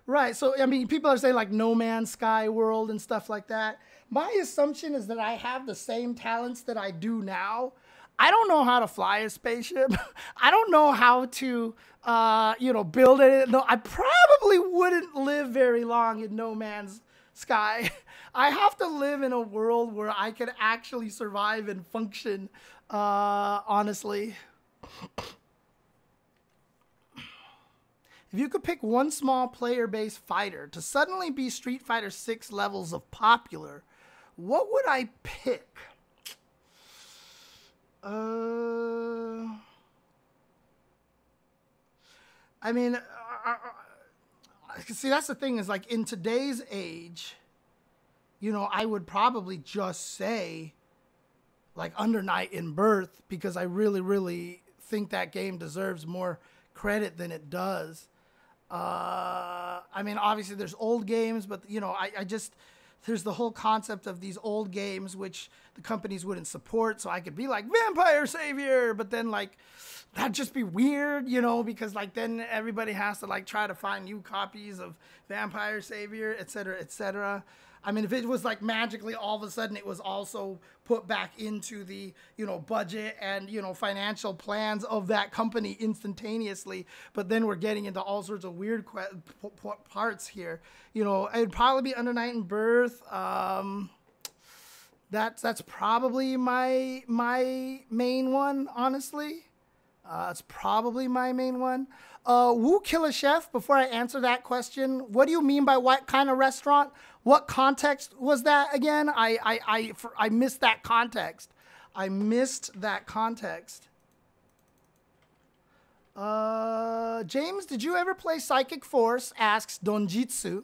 Right, so, I mean, people are saying, like, No Man's Sky world and stuff like that. My assumption is that I have the same talents that I do now. I don't know how to fly a spaceship. I don't know how to, build it. No, I probably wouldn't live very long in No Man's Sky. I have to live in a world where I can actually survive and function, honestly. If you could pick one small player-based fighter to suddenly be Street Fighter 6 levels of popular, what would I pick? I mean, see, that's the thing is, like, in today's age, I would probably just say, like, Under Night in Birth, because I really, really think that game deserves more credit than it does. I mean, obviously there's old games, but, I just, there's the whole concept of these old games, which the companies wouldn't support. So I could be like Vampire Savior, but then like, that'd just be weird, because like then everybody has to like try to find new copies of Vampire Savior, et cetera, et cetera. I mean, if it was like magically all of a sudden it was also put back into the, budget and, financial plans of that company instantaneously, but then we're getting into all sorts of weird parts here. It'd probably be Under Night in Birth. That's probably my main one, honestly. It's probably my main one. Woo Killer Chef, before I answer that question, what do you mean by what kind of restaurant? What context was that again? I missed that context. I missed that context. James, did you ever play Psychic Force? Asks Donjitsu.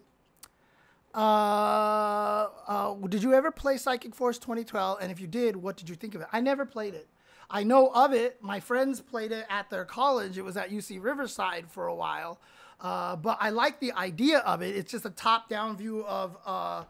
Did you ever play Psychic Force 2012? And if you did, what did you think of it? I never played it. I know of it. My friends played it at their college. It was at UC Riverside for a while. But I like the idea of it. It's just a top-down view of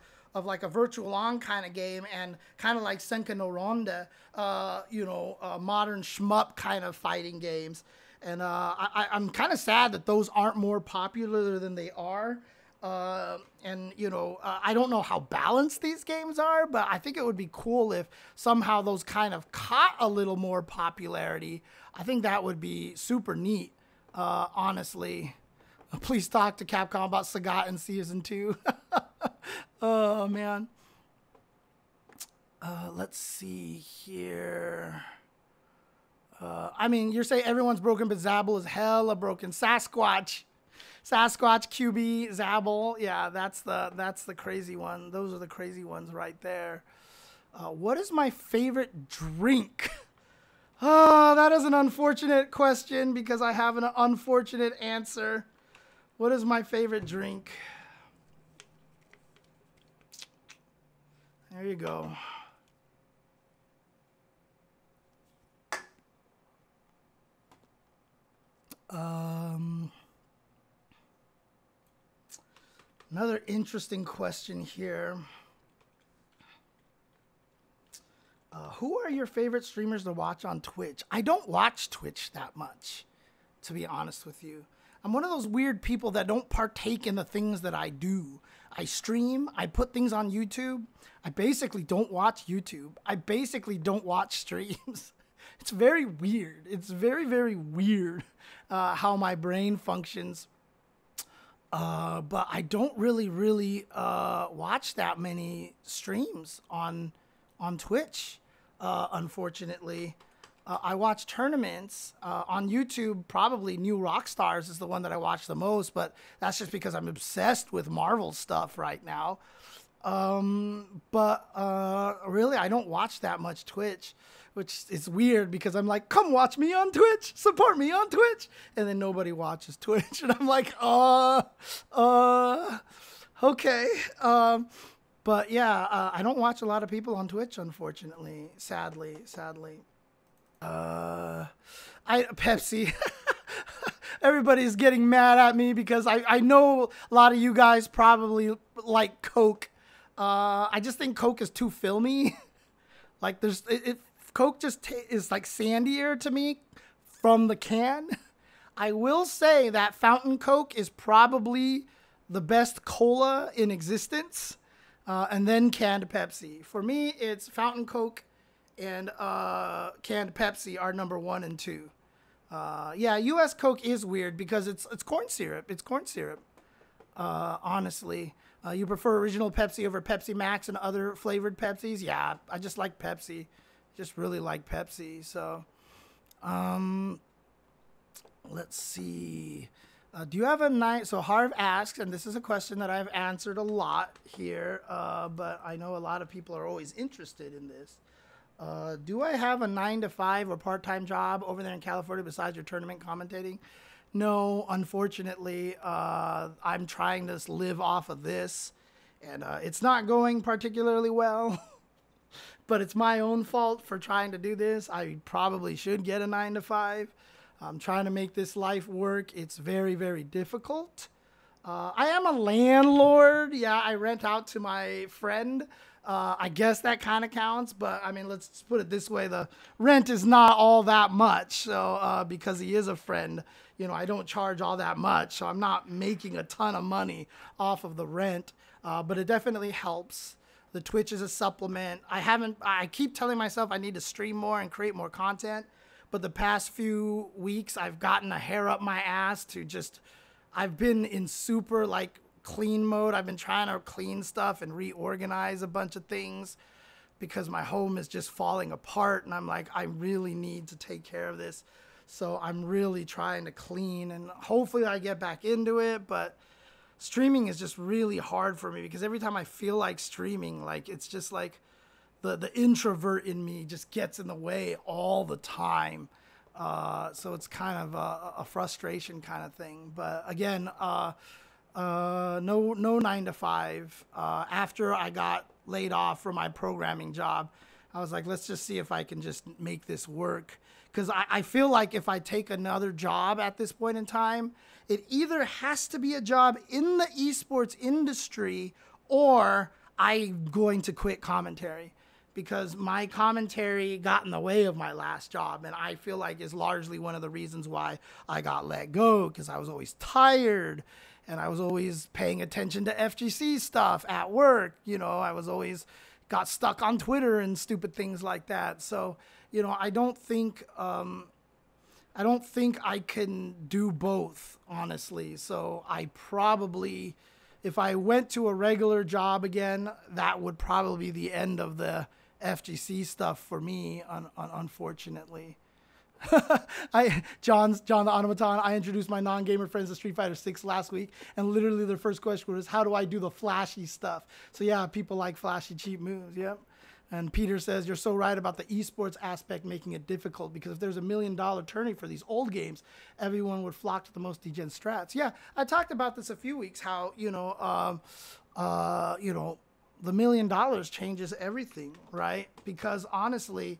like a virtual on kind of game, and kind of like Senka no Ronde, modern shmup kind of fighting games. And I'm kind of sad that those aren't more popular than they are. I don't know how balanced these games are, but I think it would be cool if somehow those kind of caught a little more popularity. I think that would be super neat, honestly. Please talk to Capcom about Sagat in Season 2. Oh, man. Let's see here. You're saying everyone's broken, but Zabel is hella broken. Sasquatch QB, Zabel. Yeah, that's the crazy one. Those are the crazy ones right there. What is my favorite drink? Oh, that is an unfortunate question because I have an unfortunate answer. What is my favorite drink? There you go. Another interesting question here. Who are your favorite streamers to watch on Twitch? I don't watch Twitch that much, to be honest with you. I'm one of those weird people that don't partake in the things that I do. I stream, I put things on YouTube. I basically don't watch YouTube. I basically don't watch streams. It's very weird. It's very, very weird how my brain functions. But I don't really watch that many streams on Twitch, unfortunately. I watch tournaments on YouTube. Probably New Rockstars is the one that I watch the most, but that's just because I'm obsessed with Marvel stuff right now. Really, I don't watch that much Twitch, which is weird because I'm like, come watch me on Twitch, support me on Twitch, and then nobody watches Twitch, and I'm like, okay. But yeah, I don't watch a lot of people on Twitch, unfortunately, sadly. Pepsi. Everybody's getting mad at me because I know a lot of you guys probably like Coke. I just think Coke is too filmy. Like Coke just is like sandier to me from the can. I will say that Fountain Coke is probably the best cola in existence, and then canned Pepsi. For me, it's Fountain Coke and canned Pepsi are number 1 and 2. Yeah, U.S. Coke is weird because it's corn syrup. It's corn syrup. Honestly, you prefer original Pepsi over Pepsi Max and other flavored Pepsis? Yeah, I just like Pepsi. Just really like Pepsi. So, let's see. Do you have a night? So Harv asks, and this is a question that I've answered a lot here, but I know a lot of people are always interested in this. Do I have a 9-to-5 or part-time job over there in California besides your tournament commentating? No, unfortunately. I'm trying to live off of this, and it's not going particularly well. But it's my own fault for trying to do this. I probably should get a 9-to-5. I'm trying to make this life work. It's very, very difficult. I am a landlord. Yeah, I rent out to my friend. I guess that kind of counts, but I mean, let's put it this way. The rent is not all that much. So, because he is a friend, I don't charge all that much. So I'm not making a ton of money off of the rent, but it definitely helps. The Twitch is a supplement. I keep telling myself I need to stream more and create more content, but the past few weeks I've gotten a hair up my ass I've been in super clean mode. I've been trying to clean stuff and reorganize a bunch of things because my home is just falling apart, and I'm like, I really need to take care of this. So I'm really trying to clean, and hopefully I get back into it, but streaming is just really hard for me because every time I feel like streaming, it's just like the introvert in me just gets in the way all the time. So it's kind of a frustration kind of thing. But again, no 9-to-5. After I got laid off from my programming job, I was like, let's just see if I can just make this work. Because I feel like if I take another job at this point in time, it either has to be a job in the esports industry or I'm going to quit commentary. Because my commentary got in the way of my last job, and I feel like is largely one of the reasons why I got let go, because I was always tired, and I was always paying attention to FGC stuff at work. You know, I was always got stuck on Twitter and stupid things like that. So, you know, I don't think I can do both, honestly. So I probably, if I went to a regular job again, that would probably be the end of the FGC stuff for me, unfortunately. John the Automaton, I introduced my non-gamer friends to Street Fighter 6 last week, and literally their first question was, how do I do the flashy stuff? So yeah, people like flashy cheap moves, yep. And Peter says, you're so right about the esports aspect making it difficult, because if there's $1 million tourney for these old games, everyone would flock to the most degen strats. Yeah, I talked about this a few weeks, how, you know, the $1 million changes everything, right? Because honestly,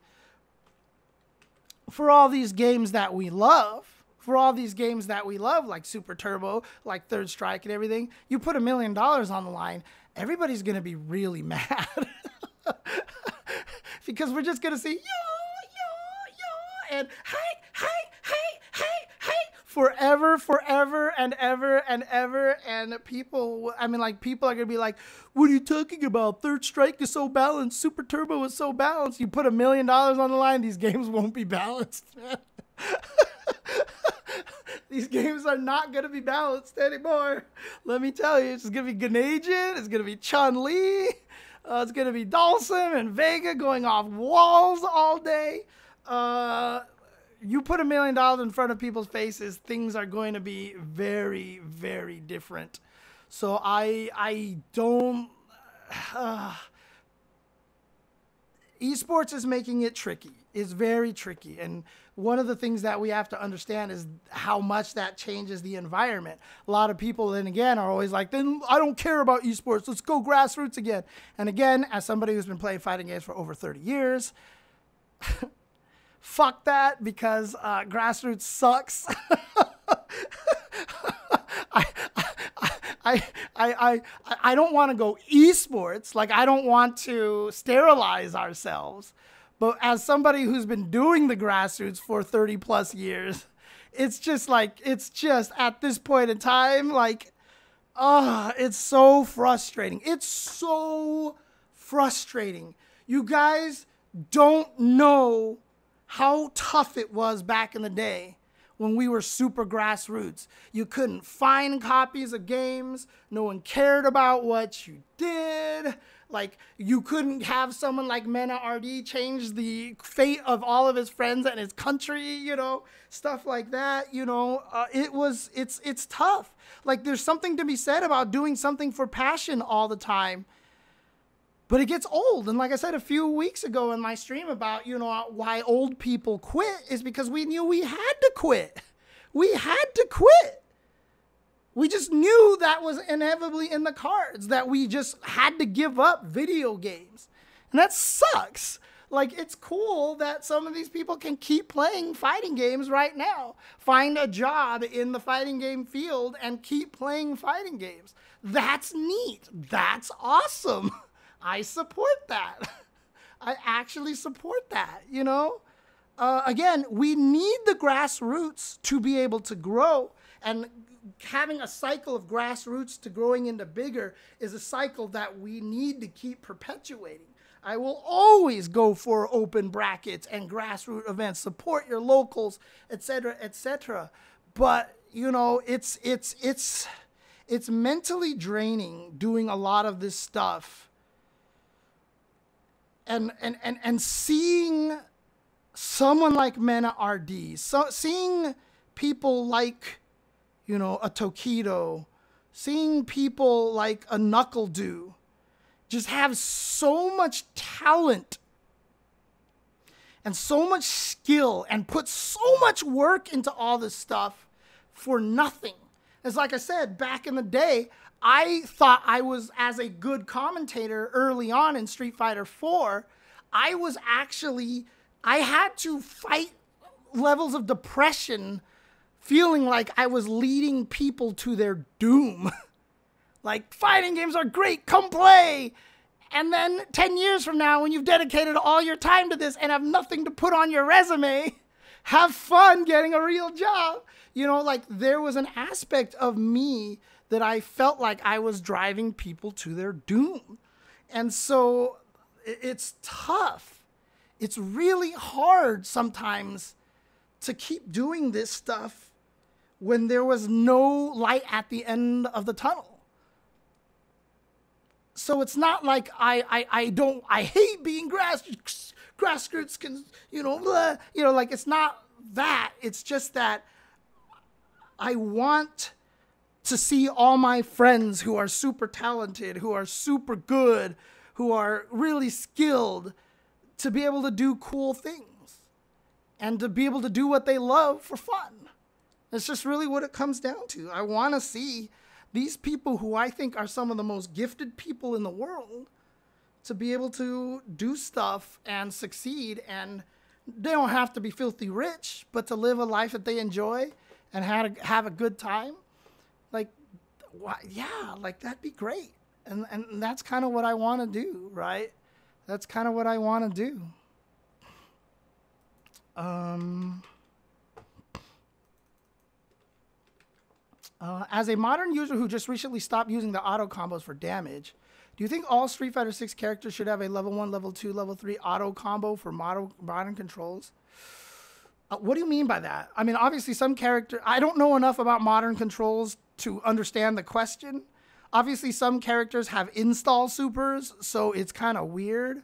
for all these games that we love, like Super Turbo, like Third Strike and everything, you put $1 million on the line, everybody's going to be really mad. Because we're just going to see, and hey, forever and ever. And people, I mean, like, people are going to be like, what are you talking about? Third Strike is so balanced. Super Turbo is so balanced. You put $1 million on the line, these games won't be balanced, man. These games are not going to be balanced anymore. Let me tell you, it's going to be Ganagin, it's going to be Chun-Li, it's going to be Dhalsim and Vega going off walls all day. You put $1 million in front of people's faces, things are going to be very, very different. So I don't... esports is making it tricky. It's very tricky. And one of the things that we have to understand is how much that changes the environment. A lot of people, then again, are always like, then I don't care about esports. Let's go grassroots again. And again, as somebody who's been playing fighting games for over 30 years, fuck that, because grassroots sucks. I don't want to go esports. Like, I don't want to sterilize ourselves. But as somebody who's been doing the grassroots for 30 plus years, it's just like, it's just at this point in time, like, it's so frustrating. It's so frustrating. You guys don't know how tough it was back in the day when we were super grassroots. You couldn't find copies of games. No one cared about what you did. Like, you couldn't have someone like Mena RD change the fate of all of his friends and his country, you know, stuff like that, you know. It's tough. Like, there's something to be said about doing something for passion all the time. But it gets old. And like I said a few weeks ago in my stream about, you know, why old people quit is because we knew we had to quit. We had to quit. We just knew that was inevitably in the cards, that we just had to give up video games. And that sucks. Like, it's cool that some of these people can keep playing fighting games right now. Find a job in the fighting game field and keep playing fighting games. That's neat. That's awesome. I support that. I actually support that, you know? Again, we need the grassroots to be able to grow, and having a cycle of grassroots to growing into bigger is a cycle that we need to keep perpetuating. I will always go for open brackets and grassroots events, support your locals, etc., etc. But, you know, it's mentally draining doing a lot of this stuff. And seeing someone like Mena RD, seeing people like, you know, a Tokido, seeing people like a Knuckle-Do just have so much talent and so much skill and put so much work into all this stuff for nothing. As like I said, back in the day, I thought I was, as a good commentator early on in Street Fighter 4, I had to fight levels of depression, feeling like I was leading people to their doom. Like, fighting games are great, come play. And then 10 years from now, when you've dedicated all your time to this and have nothing to put on your resume, have fun getting a real job. You know, like, there was an aspect of me that I felt like I was driving people to their doom. And so it's tough. It's really hard sometimes to keep doing this stuff when there was no light at the end of the tunnel. So it's not like I hate being grassroots, like, it's not that. It's just that I want to see all my friends who are super talented, who are super good, who are really skilled, to be able to do cool things and to be able to do what they love for fun. That's just really what it comes down to. I want to see these people who I think are some of the most gifted people in the world to be able to do stuff and succeed. And they don't have to be filthy rich, but to live a life that they enjoy and have a good time. Like, yeah, like, that'd be great. And that's kind of what I want to do, right? That's kind of what I want to do. As a modern user who just recently stopped using the auto combos for damage, do you think all Street Fighter 6 characters should have a level 1, level 2, level 3 auto combo for modern controls? What do you mean by that? I mean, obviously some character, I don't know enough about modern controls to understand the question. Obviously some characters have install supers, so it's kind of weird.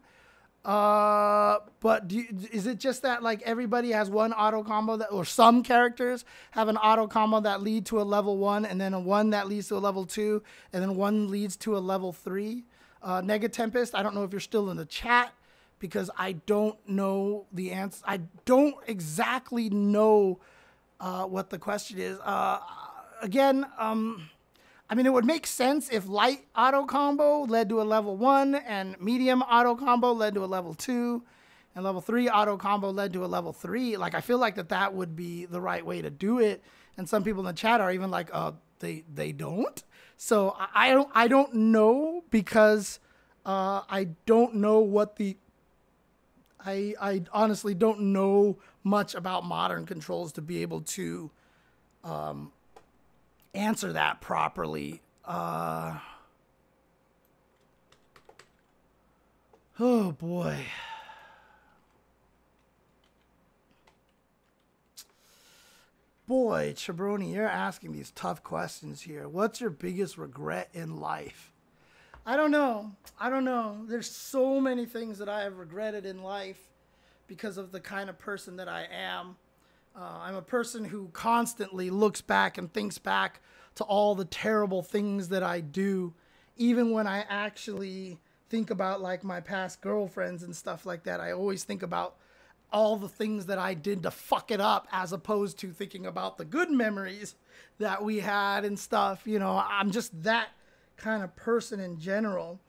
But is it just that, like, everybody has one auto combo that, or some characters have an auto combo that lead to a level 1, and then one that leads to a level 2, and then one leads to a level 3? Nega Tempest, I don't know if you're still in the chat, because I don't know the answer. I don't exactly know what the question is. Again, I mean, it would make sense if light auto combo led to a level 1 and medium auto combo led to a level 2 and level 3 auto combo led to a level 3. Like, I feel like that would be the right way to do it. And some people in the chat are even like, they don't. So I don't know, because I don't know what the, I honestly don't know much about modern controls to be able to answer that properly. Oh boy. Boy, Chabroni, you're asking these tough questions here. What's your biggest regret in life? I don't know. I don't know. There's so many things that I have regretted in life because of the kind of person that I am. I'm a person who constantly looks back and thinks back to all the terrible things that I do, even when I actually think about, like, my past girlfriends and stuff like that. I always think about all the things that I did to fuck it up, as opposed to thinking about the good memories that we had and stuff. You know, I'm just that kind of person in general.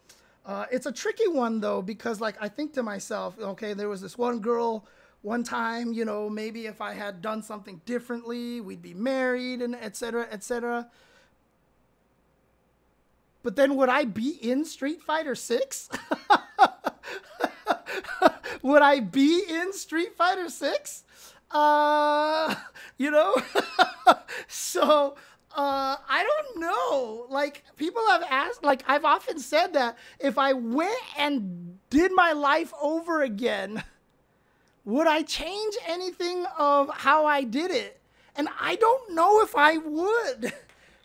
It's a tricky one, though, because, like, I think to myself, okay, there was this one girl one time, you know, maybe if I had done something differently, we'd be married, and et cetera, et cetera. But then would I be in Street Fighter 6? Would I be in Street Fighter 6? You know? So, I don't know. Like, people have asked, like, I've often said that if I went and did my life over again, would I change anything of how I did it? And I don't know if I would,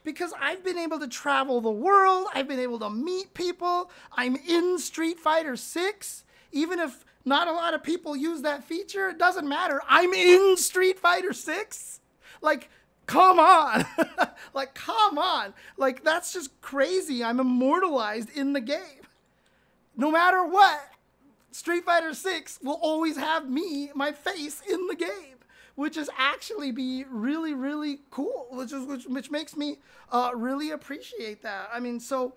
because I've been able to travel the world. I've been able to meet people. I'm in Street Fighter 6. Even if not a lot of people use that feature, it doesn't matter. I'm in Street Fighter 6. Like, come on. Like, come on. Like, that's just crazy. I'm immortalized in the game. No matter what, Street Fighter 6 will always have me, my face, in the game, which is actually be really, really cool, which makes me really appreciate that. I mean, so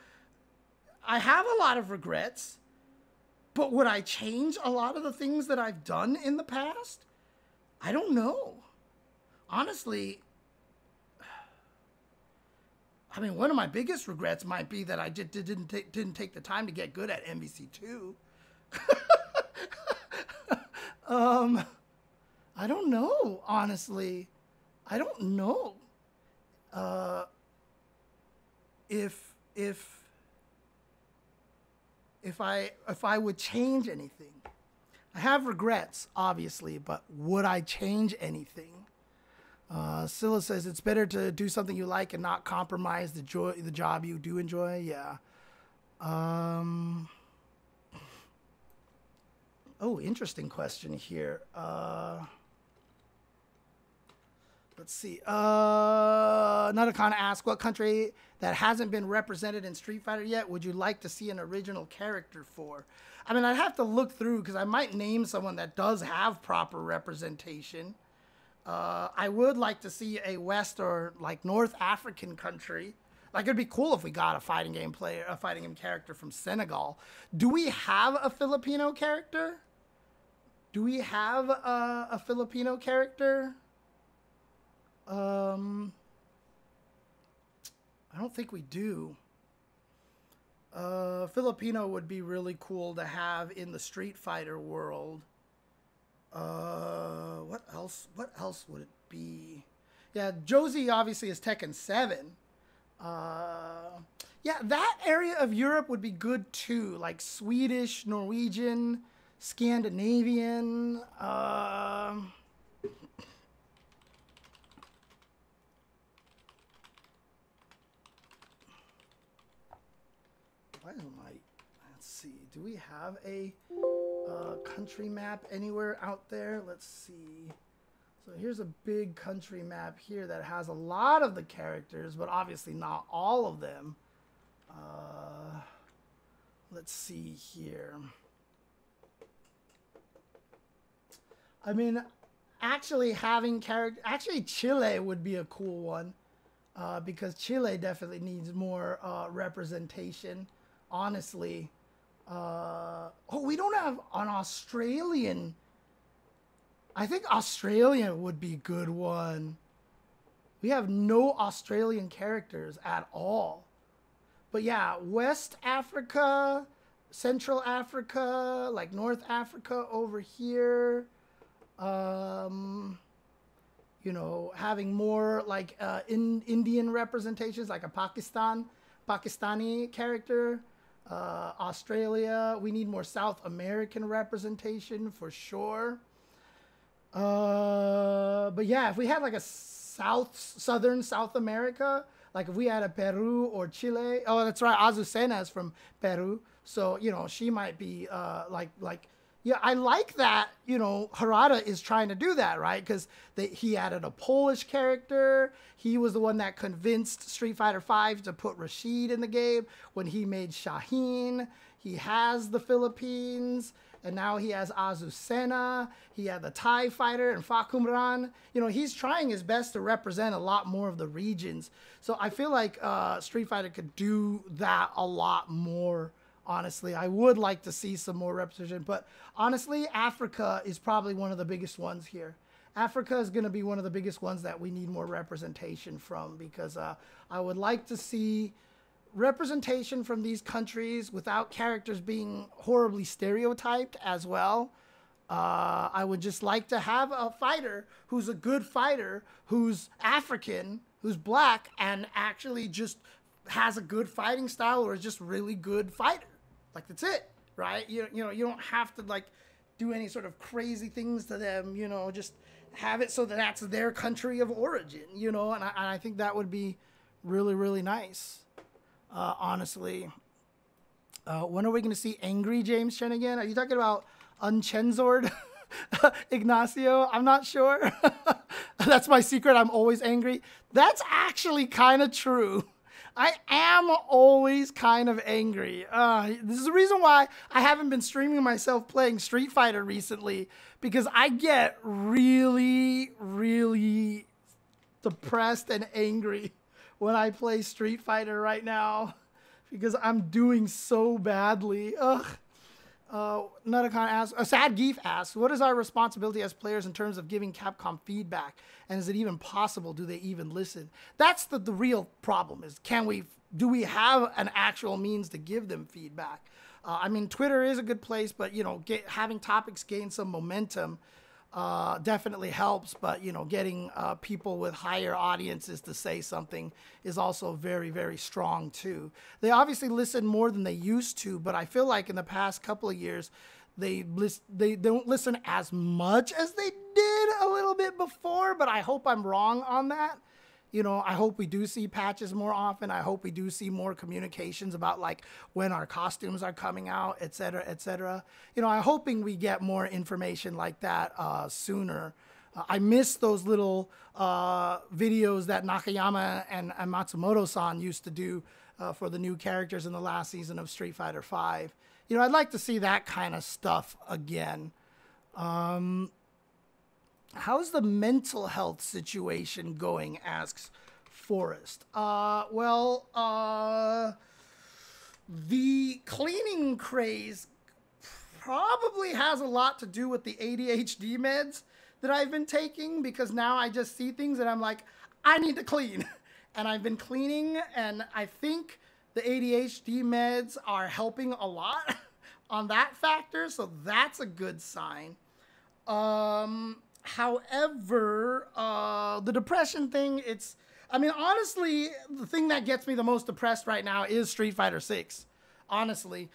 I have a lot of regrets, But would I change a lot of the things that I've done in the past? I don't know. Honestly, I mean, one of my biggest regrets might be that I didn't take the time to get good at MVC2. I don't know, honestly. I don't know if I would change anything. I have regrets, obviously, but would I change anything? Scylla says it's better to do something you like and not compromise the job you do enjoy. Yeah. Oh, interesting question here. Let's see. Nutacon asks, what country that hasn't been represented in Street Fighter yet would you like to see an original character for? I mean, I'd have to look through because I might name someone that does have proper representation. I would like to see a West or like North African country. Like, it'd be cool if we got a fighting game character from Senegal. Do we have a Filipino character? Do we have a Filipino character? I don't think we do. Filipino would be really cool to have in the Street Fighter world. What else? What else would it be? Yeah, Josie obviously is Tekken 7. Yeah, that area of Europe would be good too. Like Swedish, Norwegian, Scandinavian. Let's see. Do we have a country map anywhere out there? Let's see. So here's a big country map here that has a lot of the characters, but obviously not all of them. Let's see here. I mean, actually having Chile would be a cool one, because Chile definitely needs more representation, honestly. Oh, we don't have an Australian. I think Australia would be a good one. We have no Australian characters at all. But yeah, West Africa, Central Africa, like North Africa over here. You know, having more like Indian representations, like a Pakistani character. Australia, we need more South American representation for sure. But yeah, if we had like a southern South America, like if we had a Peru or Chile. Oh, that's right, Azucena is from Peru, so you know she might be yeah, I like that. You know, Harada is trying to do that, right? Because he added a Polish character. He was the one that convinced Street Fighter V to put Rashid in the game when he made Shaheen. He has the Philippines, and now he has Azucena. He had the TIE fighter and Fakumran. You know, he's trying his best to represent a lot more of the regions. So I feel like Street Fighter could do that a lot more. Honestly, I would like to see some more representation, but honestly, Africa is probably one of the biggest ones here. Africa is going to be one of the biggest ones that we need more representation from, because I would like to see representation from these countries without characters being horribly stereotyped as well. I would just like to have a fighter who's a good fighter, who's African, who's black, and actually just has a good fighting style or is just really good fighter. Like, that's it, right? You know, you don't have to like do any sort of crazy things to them, you know, just have it so that that's their country of origin, you know, and I think that would be really, really nice, honestly. When are we going to see angry James Chen again? Are you talking about Unchenzord Ignacio? I'm not sure. That's my secret. I'm always angry. That's actually kind of true. I am always kind of angry. This is the reason why I haven't been streaming myself playing Street Fighter recently, because I get really, really depressed and angry when I play Street Fighter right now, because I'm doing so badly. Ugh. Nutacon asks, a Sad Geef asks, what is our responsibility as players in terms of giving Capcom feedback? And is it even possible? Do they even listen? That's the real problem is, do we have an actual means to give them feedback? I mean, Twitter is a good place, but, you know, having topics gain some momentum definitely helps. But, you know, getting people with higher audiences to say something is also very, very strong, too. They obviously listen more than they used to, but I feel like in the past couple of years, they don't listen as much as they did a little bit before, but I hope I'm wrong on that. You know, I hope we do see patches more often. I hope we do see more communications about like when our costumes are coming out, et cetera, et cetera. You know, I'm hoping we get more information like that sooner. I miss those little videos that Nakayama and Matsumoto-san used to do for the new characters in the last season of Street Fighter V. You know, I'd like to see that kind of stuff again. How's the mental health situation going, asks Forrest. The cleaning craze probably has a lot to do with the ADHD meds that I've been taking, because now I just see things and I'm like, I need to clean. And I've been cleaning, and I think the ADHD meds are helping a lot on that factor, so that's a good sign. However, the depression thing, I mean, honestly, the thing that gets me the most depressed right now is Street Fighter 6. Honestly,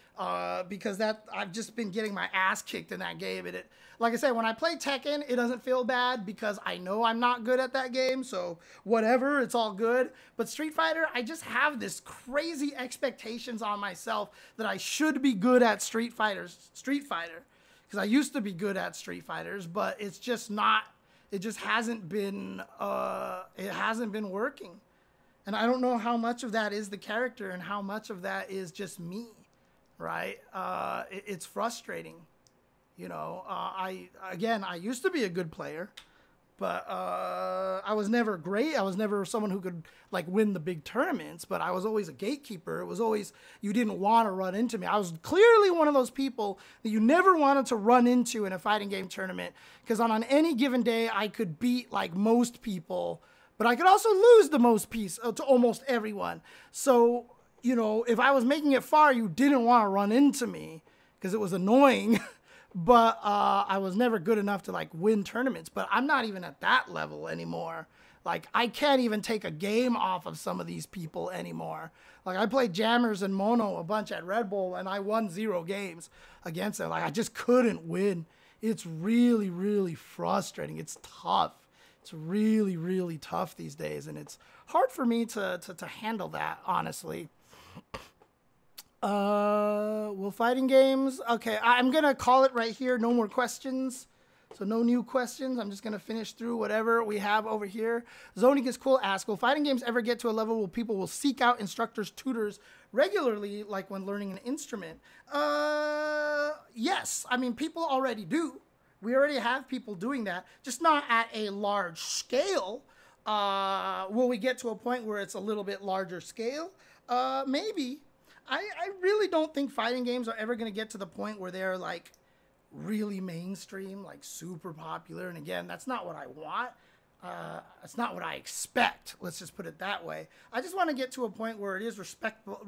because I've just been getting my ass kicked in that game. And like I said, when I play Tekken, it doesn't feel bad because I know I'm not good at that game. So whatever, it's all good. But Street Fighter, I just have this crazy expectations on myself that I should be good at Street Fighter. Because I used to be good at Street Fighters, but it's just not, it just hasn't been, working. And I don't know how much of that is the character and how much of that is just me, right? It's frustrating. You know, I used to be a good player, but I was never great. I was never someone who could like win the big tournaments, but I was always a gatekeeper. It was always, you didn't want to run into me. I was clearly one of those people that you never wanted to run into in a fighting game tournament, because on any given day, I could beat like most people, but I could also lose the most piece to almost everyone. So, you know, if I was making it far, you didn't want to run into me because it was annoying. But I was never good enough to like win tournaments. But I'm not even at that level anymore. Like, I can't even take a game off of some of these people anymore. Like, I played Jammers and Mono a bunch at Red Bull, and I won 0 games against them. Like, I just couldn't win. It's really, really frustrating. It's tough. It's really, really tough these days, and it's hard for me to handle that, honestly. Will fighting games? Okay, I'm gonna call it right here. No more questions. So no new questions. I'm just gonna finish through whatever we have over here. Zoning is cool. Ask, will fighting games ever get to a level where people will seek out instructors, tutors regularly, like when learning an instrument? Yes. I mean, people already do. We already have people doing that, just not at a large scale. Will we get to a point where it's a little bit larger scale? Maybe. I really don't think fighting games are ever going to get to the point where they're like really mainstream, like super popular. And again, that's not what I want. It's not what I expect. Let's just put it that way. I just want to get to a point where it is respectful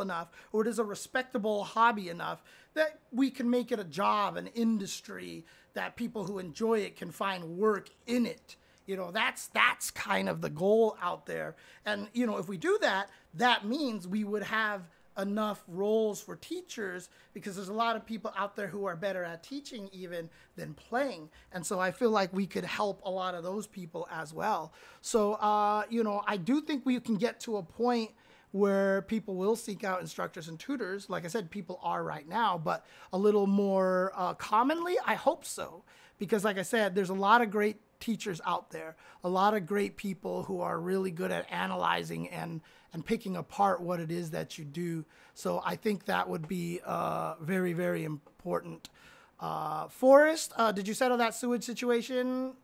enough, or it is a respectable hobby enough that we can make it a job, an industry, that people who enjoy it can find work in it. You know, that's kind of the goal out there. And, you know, if we do that, that means we would have enough roles for teachers, because there's a lot of people out there who are better at teaching even than playing. And so I feel like we could help a lot of those people as well. So, you know, I do think we can get to a point where people will seek out instructors and tutors. Like I said, people are right now, but a little more commonly, I hope so. Because like I said, there's a lot of great teachers out there, a lot of great people who are really good at analyzing and picking apart what it is that you do. So I think that would be very, very important. Forrest, did you settle that sewage situation?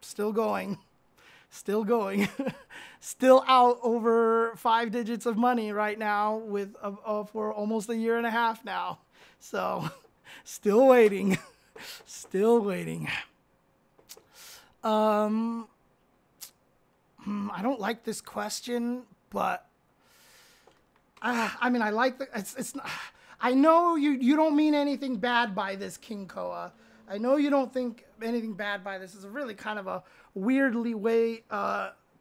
Still going. still going, still out over 5 digits of money right now with for almost a year and a half now. So still waiting, still waiting. I don't like this question, but I mean, I like the, it's not, I know you don't mean anything bad by this, King Koa. I know you don't think anything bad by this. It's a really kind of a weirdly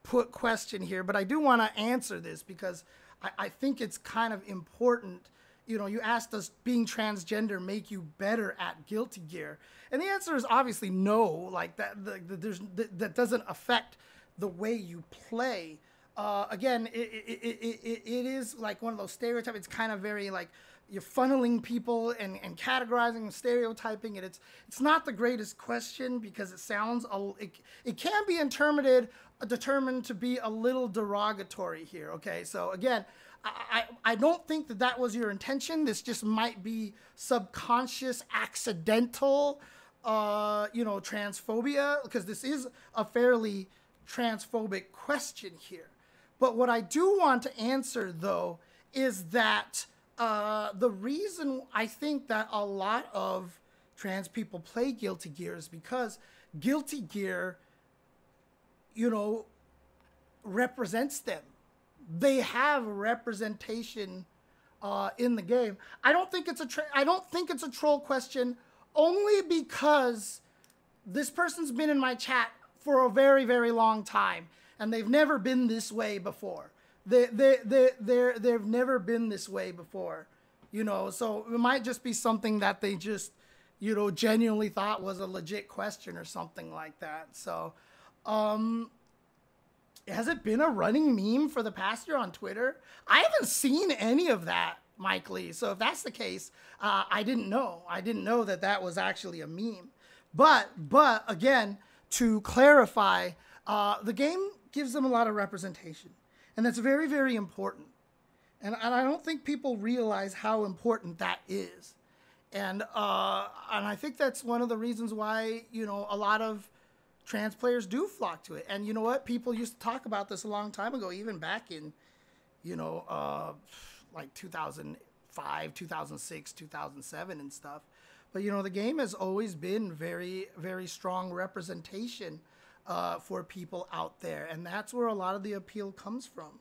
put question here, but I do want to answer this because I think it's kind of important. You know, you asked, does being transgender make you better at Guilty Gear? And the answer is obviously no. Like that doesn't affect the way you play. Again, it is like one of those stereotypes. It's kind of very like you're funneling people and categorizing and stereotyping it. It's not the greatest question because it sounds it can be determined to be a little derogatory here. Okay, so again, I don't think that was your intention. This just might be subconscious, accidental, transphobia, because this is a fairly transphobic question here. But what I do want to answer, though, is that the reason I think that a lot of trans people play Guilty Gear is because Guilty Gear, represents them. They have representation in the game. I don't think it's a troll question, only because this person's been in my chat for a very, very long time, and they've never been this way before. They've never been this way before, So it might just be something that they just, genuinely thought was a legit question or something like that. So, has it been a running meme for the past year on Twitter? I haven't seen any of that, Mike Lee. So if that's the case, I didn't know. I didn't know that was actually a meme. But again, to clarify, the game gives them a lot of representation. And that's very, very important. And I don't think people realize how important that is. And I think that's one of the reasons why, a lot of trans players do flock to it. And you know what? People used to talk about this a long time ago, even back in, like 2005, 2006, 2007 and stuff. But, the game has always been very, very strong representation for people out there. And that's where a lot of the appeal comes from.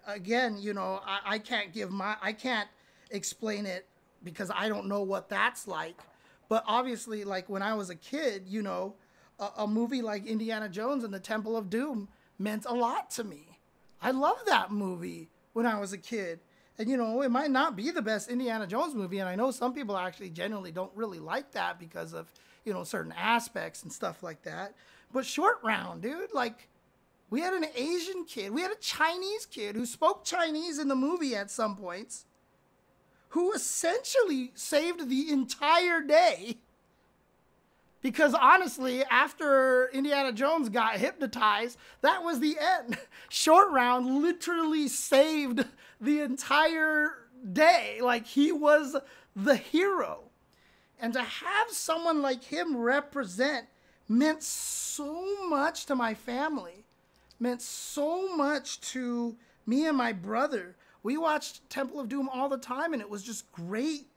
Again, I can't explain it because I don't know what that's like. But obviously, like when I was a kid, a movie like Indiana Jones and the Temple of Doom meant a lot to me. I loved that movie when I was a kid. And, it might not be the best Indiana Jones movie. And I know some people actually genuinely don't really like that because of, certain aspects and stuff like that. But Short Round, dude, like we had an Asian kid. We had a Chinese kid who spoke Chinese in the movie at some points, who essentially saved the entire day. Because honestly, after Indiana Jones got hypnotized, that was the end. Short Round literally saved the entire day. Like, he was the hero. And to have someone like him represent meant so much to my family. Meant so much to me and my brother. We watched Temple of Doom all the time, and it was just great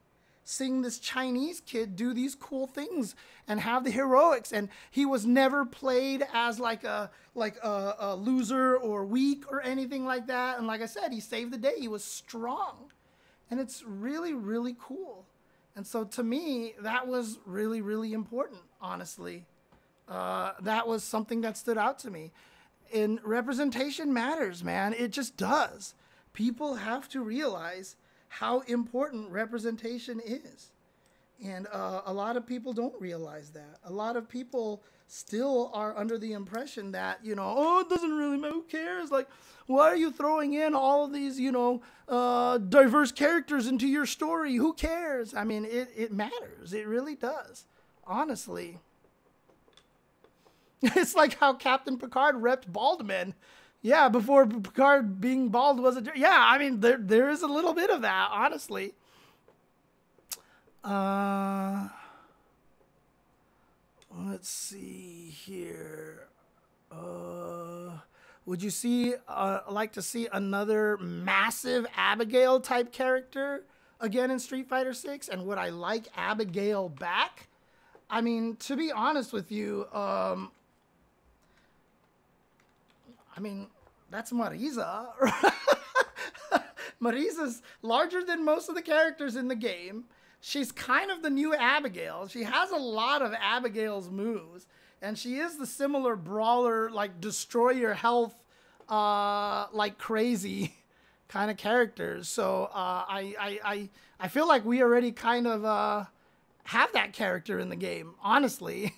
seeing this Chinese kid do these cool things and have the heroics. And he was never played as like a loser or weak or anything like that. And like I said, he saved the day. He was strong. And it's really, really cool. And so to me, that was really, really important, honestly. That was something that stood out to me. And representation matters, man. It just does. People have to realize how important representation is. And a lot of people don't realize that. A lot of people still are under the impression that, it doesn't really matter, who cares? Like, why are you throwing in all of these, diverse characters into your story? Who cares? I mean, it matters. It really does. Honestly. It's like how Captain Picard repped bald men. Yeah, before Picard being bald was a... Yeah, I mean, there is a little bit of that, honestly. Let's see here. Would you see like to see another massive Abigail type character again in Street Fighter 6? And would I like Abigail back? I mean, to be honest with you, I mean, that's Marisa. Marisa's larger than most of the characters in the game. She's kind of the new Abigail. She has a lot of Abigail's moves. And she is the similar brawler, like destroy your health like crazy kind of characters. So I feel like we already kind of have that character in the game, honestly.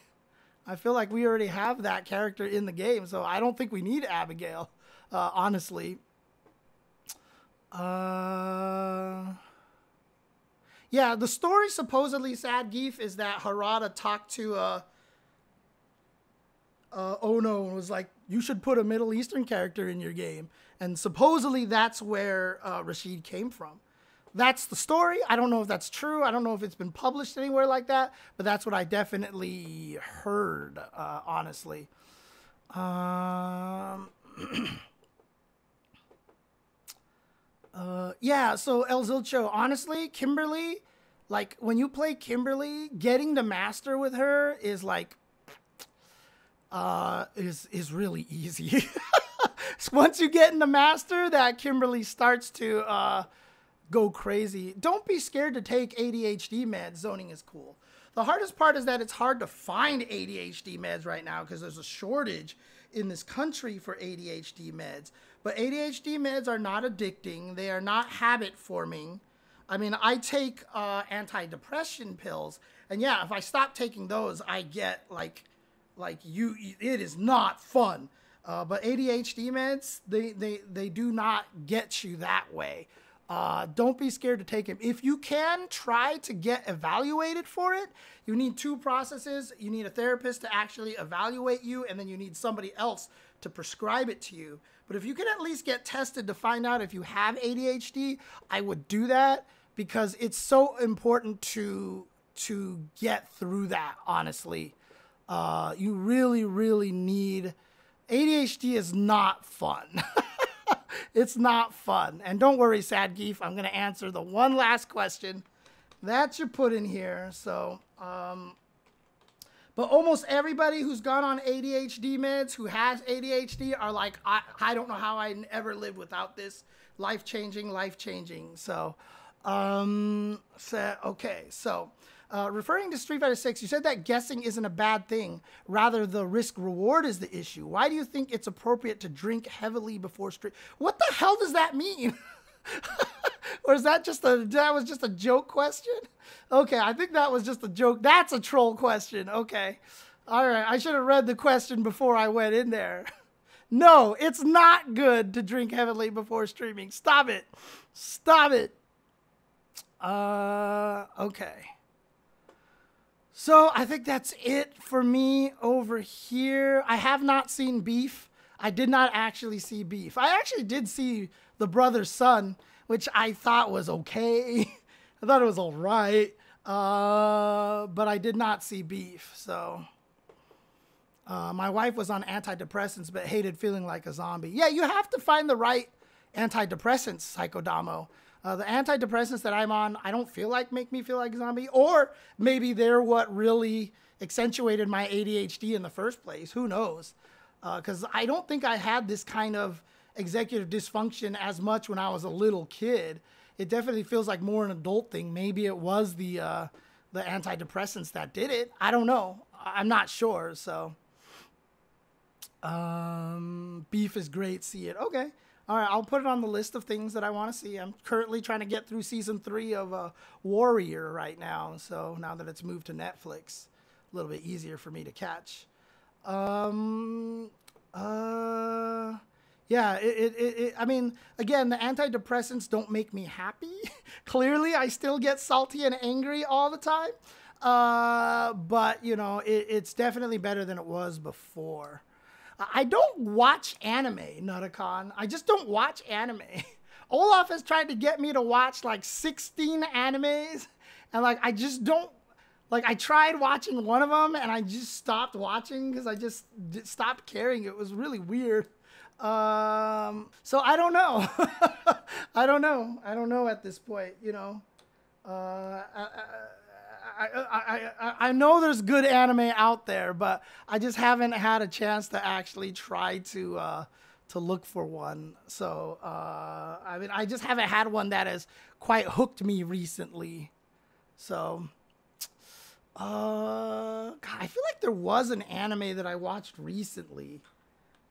I feel like we already have that character in the game. So I don't think we need Abigail, honestly. Yeah, the story supposedly, Sad Geef, is that Harada talked to Ono and was like, you should put a Middle Eastern character in your game. And supposedly that's where Rashid came from. That's the story. I don't know if that's true. I don't know if it's been published anywhere like that, but that's what I definitely heard, honestly. Yeah, so El Zilcho, honestly, Kimberly, like when you play Kimberly, getting to master with her is like, is really easy. Once you get into master, that Kimberly starts to go crazy. Don't be scared to take ADHD meds. Zoning is cool. The hardest part is that it's hard to find ADHD meds right now because there's a shortage in this country for ADHD meds. But ADHD meds are not addicting. They are not habit forming. I mean, I take anti-depression pills, and yeah, if I stop taking those, I get like it is not fun. But ADHD meds, they do not get you that way. Don't be scared to take them. If you can, try to get evaluated for it. You need two processes. You need a therapist to actually evaluate you, and then you need somebody else to prescribe it to you. But if you can at least get tested to find out if you have ADHD, I would do that because it's so important to get through that, honestly. You really, really need... ADHD is not fun. It's not fun. And don't worry, Sad Geef, I'm going to answer the one last question that you put in here. So, but almost everybody who's gone on ADHD meds, who has ADHD, are like, I don't know how I ever lived without this. Life-changing, life-changing. So, okay, so... referring to Street Fighter 6, you said that guessing isn't a bad thing. Rather, the risk-reward is the issue. Why do you think it's appropriate to drink heavily before stream? What the hell does that mean? Or is that that was just a joke question? Okay, I think that was just a joke. That's a troll question. Okay. All right, I should have read the question before I went in there. No, it's not good to drink heavily before streaming. Stop it. Stop it. Okay. So I think that's it for me over here. I have not seen Beef. I did not actually see Beef. I actually did see The Brother's Son, which I thought was okay. I thought it was all right. But I did not see Beef. So my wife was on antidepressants but hated feeling like a zombie. Yeah, you have to find the right antidepressants, Psychodamo. The antidepressants that I'm on, I don't feel like make me feel like a zombie. Or maybe they're what really accentuated my ADHD in the first place. Who knows? Because I don't think I had this kind of executive dysfunction as much when I was a little kid. It definitely feels like more an adult thing. Maybe it was the antidepressants that did it. I don't know. I'm not sure. So Beef is great. See it. Okay. All right, I'll put it on the list of things that I want to see. I'm currently trying to get through season 3 of Warrior right now. So now that it's moved to Netflix, a little bit easier for me to catch. Yeah, I mean, again, the antidepressants don't make me happy. Clearly, I still get salty and angry all the time. But, you know, it's definitely better than it was before. I don't watch anime, Nutacon. I just don't watch anime. Olaf has tried to get me to watch like 16 animes. And like, I just don't, Like, I tried watching one of them, and I just stopped watching because I just stopped caring. It was really weird. So I don't know. I don't know. I don't know at this point, you know. I know there's good anime out there, but I just haven't had a chance to actually try to look for one. So, I mean, I just haven't had one that has quite hooked me recently. So, God, I feel like there was an anime that I watched recently,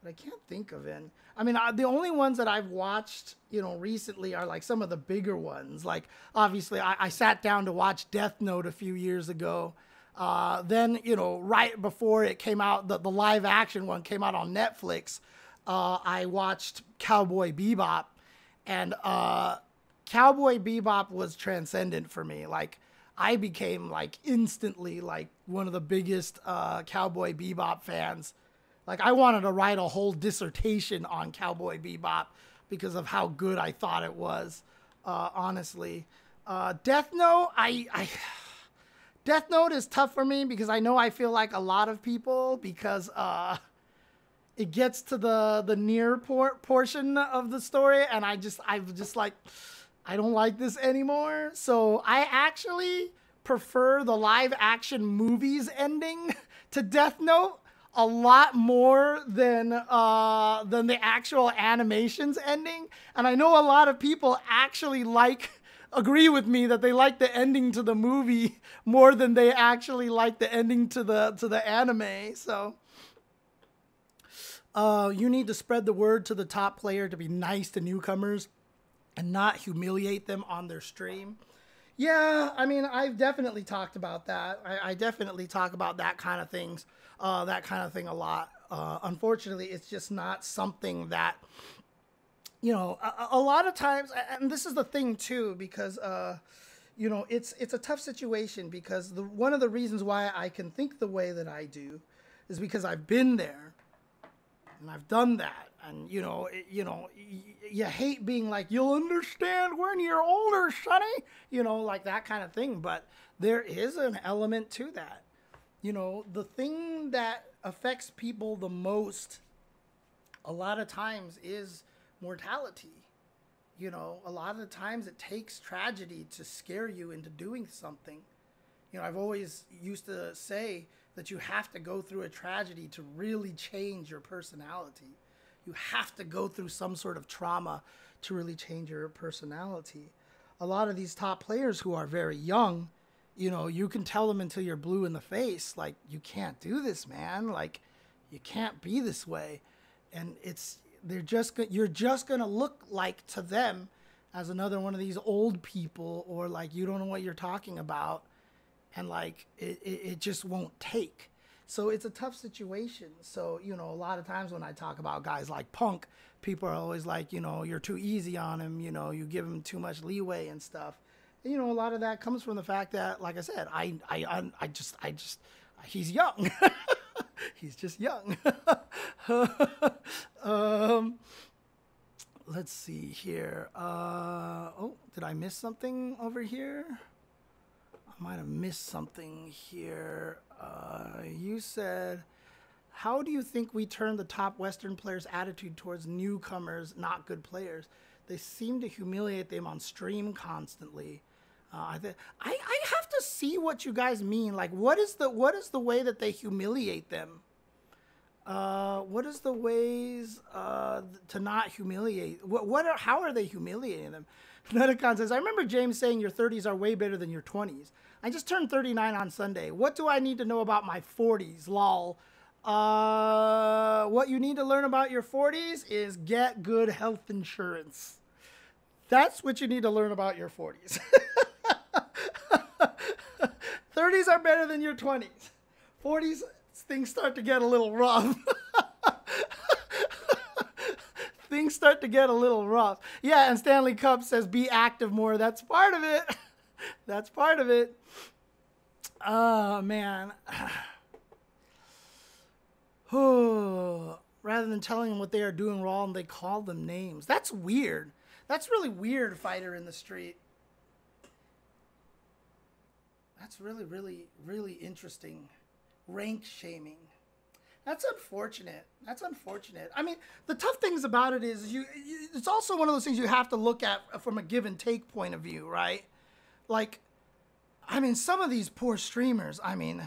but I can't think of it. I mean, the only ones that I've watched, you know, recently are like some of the bigger ones. Like, obviously, I sat down to watch Death Note a few years ago. Then, you know, right before it came out, the live action one came out on Netflix. I watched Cowboy Bebop, and Cowboy Bebop was transcendent for me. Like, I became like instantly like one of the biggest Cowboy Bebop fans. Like, I wanted to write a whole dissertation on Cowboy Bebop because of how good I thought it was, honestly. Death Note, Death Note is tough for me because I know I feel like a lot of people, because it gets to the near portion of the story, and I'm just like, I don't like this anymore. So I actually prefer the live action movies ending to Death Note a lot more than the actual animations ending. And I know a lot of people actually agree with me that they like the ending to the movie more than they actually like the ending to the anime. So you need to spread the word to the top player to be nice to newcomers and not humiliate them on their stream. Yeah, I mean, I've definitely talked about that. I definitely talk about that kind of thing a lot. Unfortunately, it's just not something that, you know, a lot of times, and this is the thing too, because, you know, it's a tough situation, because one of the reasons why I can think the way that I do is because I've been there and I've done that. And, you know, you hate being like, you'll understand when you're older, sonny, you know, like that kind of thing. But there is an element to that. You know, the thing that affects people the most a lot of times is mortality. You know, a lot of the times it takes tragedy to scare you into doing something. You know, I've always used to say that you have to go through a tragedy to really change your personality. You have to go through some sort of trauma to really change your personality. A lot of these top players who are very young, you know, you can tell them until you're blue in the face, like, you can't do this, man. Like, you can't be this way. And you're just going to look like to them as another one of these old people, or like, you don't know what you're talking about. And like, it just won't take. So it's a tough situation. So, you know, a lot of times when I talk about guys like Punk, people are always like, you know, you're too easy on him. You know, you give him too much leeway and stuff. And, you know, a lot of that comes from the fact that, like I said, he's young. He's just young. Let's see here. Oh, did I miss something over here? I might have missed something here. You said, how do you think we turn the top Western players' attitude towards newcomers, not good players? They seem to humiliate them on stream constantly. I have to see what you guys mean. Like, what is the way that they humiliate them? What is the ways to not humiliate? How are they humiliating them? Nutacon says, I remember James saying your 30s are way better than your 20s. I just turned 39 on Sunday. What do I need to know about my 40s? Lol. What you need to learn about your 40s is get good health insurance. That's what you need to learn about your 40s. 30s are better than your 20s. 40s, things start to get a little rough. Things start to get a little rough. Yeah, and Stanley Cup says be active more. That's part of it. That's part of it. Oh, man. Rather than telling them what they are doing wrong, they call them names. That's weird. That's really weird, Fighter in the Street. That's really, really, really interesting. Rank shaming. That's unfortunate. That's unfortunate. I mean, the tough things about it is it's also one of those things you have to look at from a give and take point of view, right? Like, I mean, some of these poor streamers, I mean,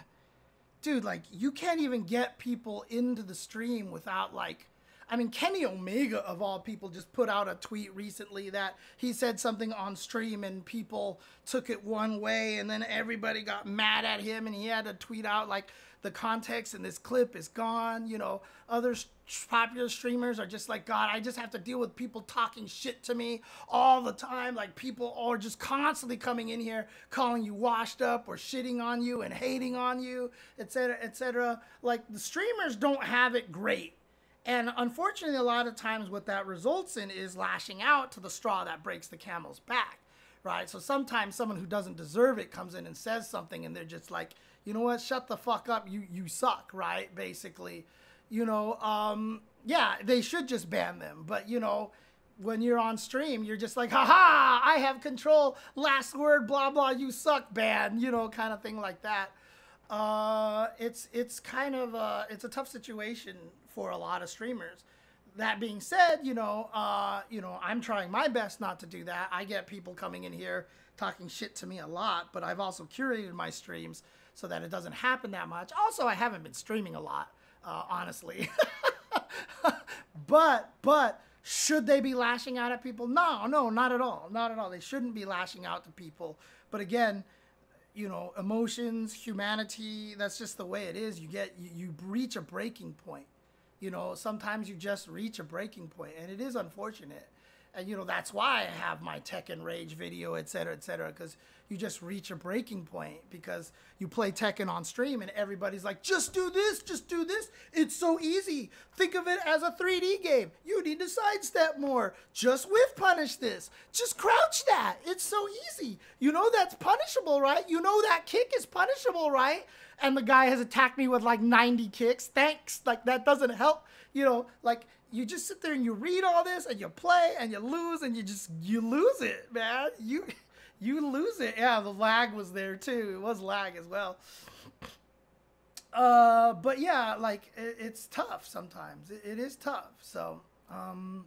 dude, like, you can't even get people into the stream without, like, I mean, Kenny Omega, of all people, just put out a tweet recently that he said something on stream and people took it one way and then everybody got mad at him and he had to tweet out, like, the context in this clip is gone. You know, other popular streamers are just like, God, I just have to deal with people talking shit to me all the time. Like, people are just constantly coming in here calling you washed up or shitting on you and hating on you, etc., etc. Like, the streamers don't have it great. And unfortunately, a lot of times what that results in is lashing out to the straw that breaks the camel's back, right? So sometimes someone who doesn't deserve it comes in and says something and they're just like, you know what, shut the fuck up, you suck, right? Basically, you know, yeah, they should just ban them. But, you know, when you're on stream, you're just like, haha, I have control, last word, blah, blah, you suck, ban, you know, kind of thing like that. It's kind of, it's a tough situation for a lot of streamers. That being said, you know, I'm trying my best not to do that. I get people coming in here talking shit to me a lot, but I've also curated my streams so that it doesn't happen that much. Also, I haven't been streaming a lot, honestly. But should they be lashing out at people? No, not at all. Not at all. They shouldn't be lashing out to people. But again, you know, emotions, humanity, that's just the way it is. You reach a breaking point. You know, sometimes you just reach a breaking point, and it is unfortunate. And, you know, that's why I have my Tekken Rage video, et cetera, because you just reach a breaking point because you play Tekken on stream and everybody's like, just do this, just do this. It's so easy. Think of it as a 3D game. You need to sidestep more. Just whiff punish this. Just crouch that. It's so easy. You know that's punishable, right? You know that kick is punishable, right? And the guy has attacked me with like 90 kicks. Thanks. Like, that doesn't help. You know, like, you just sit there and you read all this and you play and you lose and you lose it, man. You lose it. Yeah, the lag was there too. It was lag as well. But yeah, like, it's tough sometimes. It is tough. So, I'm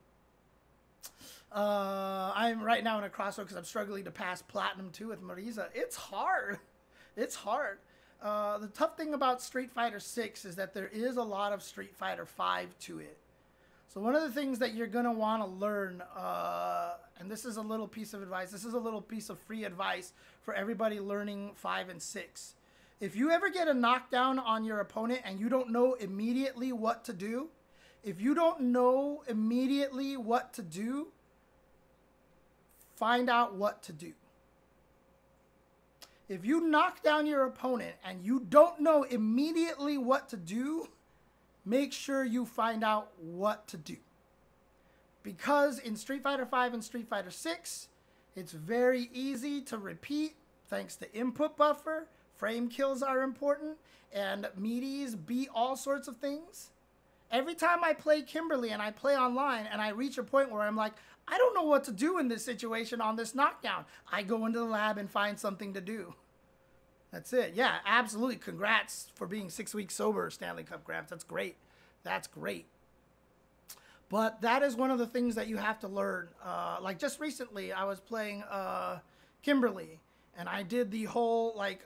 right now in a crossroad because I'm struggling to pass Platinum 2 with Marisa. It's hard. It's hard. The tough thing about Street Fighter 6 is that there is a lot of Street Fighter 5 to it. So one of the things that you're going to want to learn, and this is a little piece of advice, this is a little piece of free advice for everybody learning 5 and 6. If you ever get a knockdown on your opponent and you don't know immediately what to do, find out what to do. If you knock down your opponent and you don't know immediately what to do, make sure you find out what to do. Because in Street Fighter 5 and Street Fighter 6, it's very easy to repeat thanks to input buffer. Frame kills are important, and meaties beat all sorts of things. Every time I play Kimberly and I play online and I reach a point where I'm like, I don't know what to do in this situation on this knockdown, I go into the lab and find something to do. That's it. Yeah, absolutely. Congrats for being 6 weeks sober, Stanley Cup Gramps. That's great. That's great. But that is one of the things that you have to learn. Like just recently, I was playing Kimberly, and I did the whole like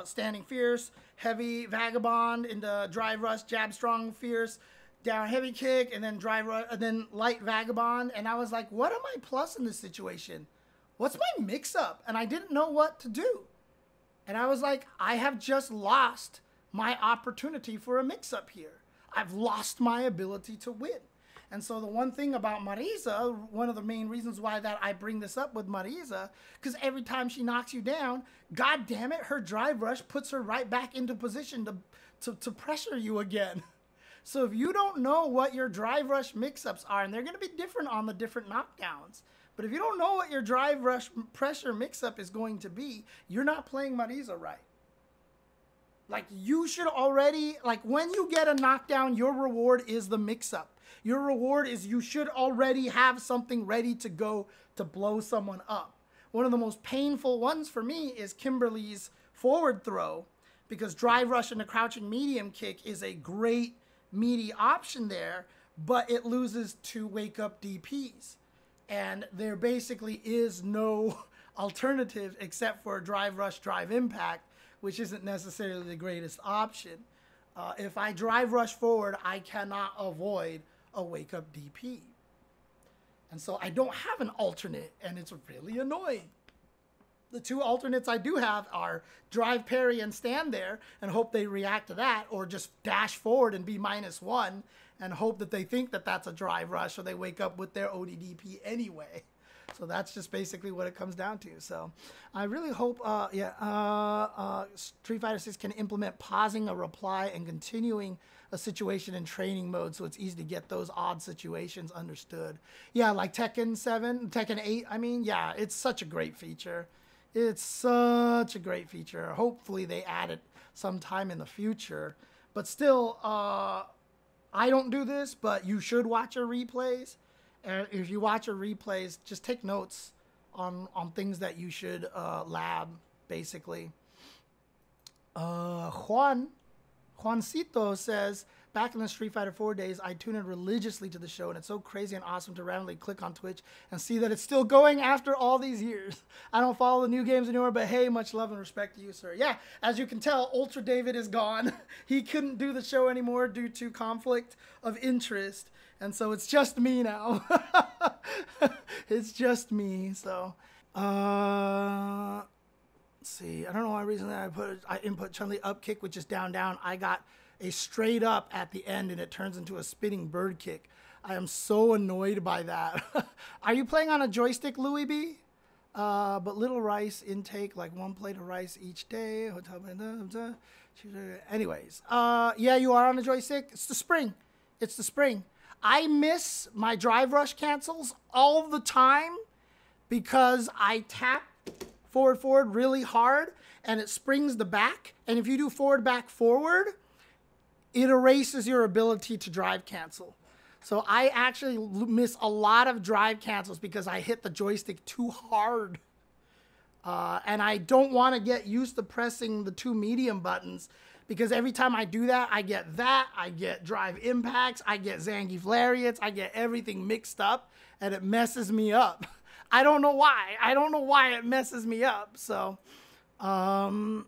standing fierce, heavy vagabond into drive rush, jab strong fierce, down heavy kick, and then drive rush, and then light vagabond. And I was like, what am I plus in this situation? What's my mix up? And I didn't know what to do. And I was like, I have just lost my opportunity for a mix-up here. I've lost my ability to win. And so the one thing about Marisa, one of the main reasons why that I bring this up with Marisa, because every time she knocks you down, God damn it, her drive rush puts her right back into position to pressure you again. So if you don't know what your drive rush mix-ups are, and they're going to be different on the different knockdowns, but if you don't know what your drive rush pressure mix-up is going to be, you're not playing Marisa right. Like, you should already, like, when you get a knockdown, your reward is the mix-up. Your reward is you should already have something ready to go to blow someone up. One of the most painful ones for me is Kimberly's forward throw, because drive rush and the crouching medium kick is a great meaty option there, but it loses to wake up DPs. And there basically is no alternative except for drive rush, drive impact, which isn't necessarily the greatest option. If I drive rush forward, I cannot avoid a wake up DP. And so I don't have an alternate, and it's really annoying. The two alternates I do have are drive parry and stand there and hope they react to that, or just dash forward and be -1 and hope that they think that that's a drive rush, or they wake up with their ODDP anyway. So that's just basically what it comes down to. So I really hope, Street Fighter 6 can implement pausing a reply and continuing a situation in training mode, so it's easy to get those odd situations understood. Yeah, like Tekken 7, Tekken 8, I mean, yeah, it's such a great feature. It's such a great feature. Hopefully they add it sometime in the future. But still, I don't do this, but you should watch our replays. And if you watch our replays, just take notes on things that you should lab, basically. Juancito says, back in the Street Fighter 4 days, I tuned in religiously to the show, and it's so crazy and awesome to randomly click on Twitch and see that it's still going after all these years. I don't follow the new games anymore, but hey, much love and respect to you, sir. Yeah, as you can tell, Ultra David is gone. He couldn't do the show anymore due to conflict of interest, and so it's just me now. It's just me, so... Let's see. I don't know why reason that I input Chun-Li up kick, which is down, down. I got a straight up at the end, and it turns into a spinning bird kick. I am so annoyed by that. Are you playing on a joystick, Louis B? But little rice intake, like 1 plate of rice each day. Anyways, yeah, you are on a joystick. It's the spring. It's the spring. I miss my drive rush cancels all the time because I tap forward really hard and it springs the back. And if you do forward, back, forward, it erases your ability to drive cancel. So I actually miss a lot of drive cancels because I hit the joystick too hard. And I don't want to get used to pressing the 2 medium buttons, because every time I do that, I get drive impacts, I get Zangief lariats, I get everything mixed up, and it messes me up. I don't know why. I don't know why it messes me up. So, all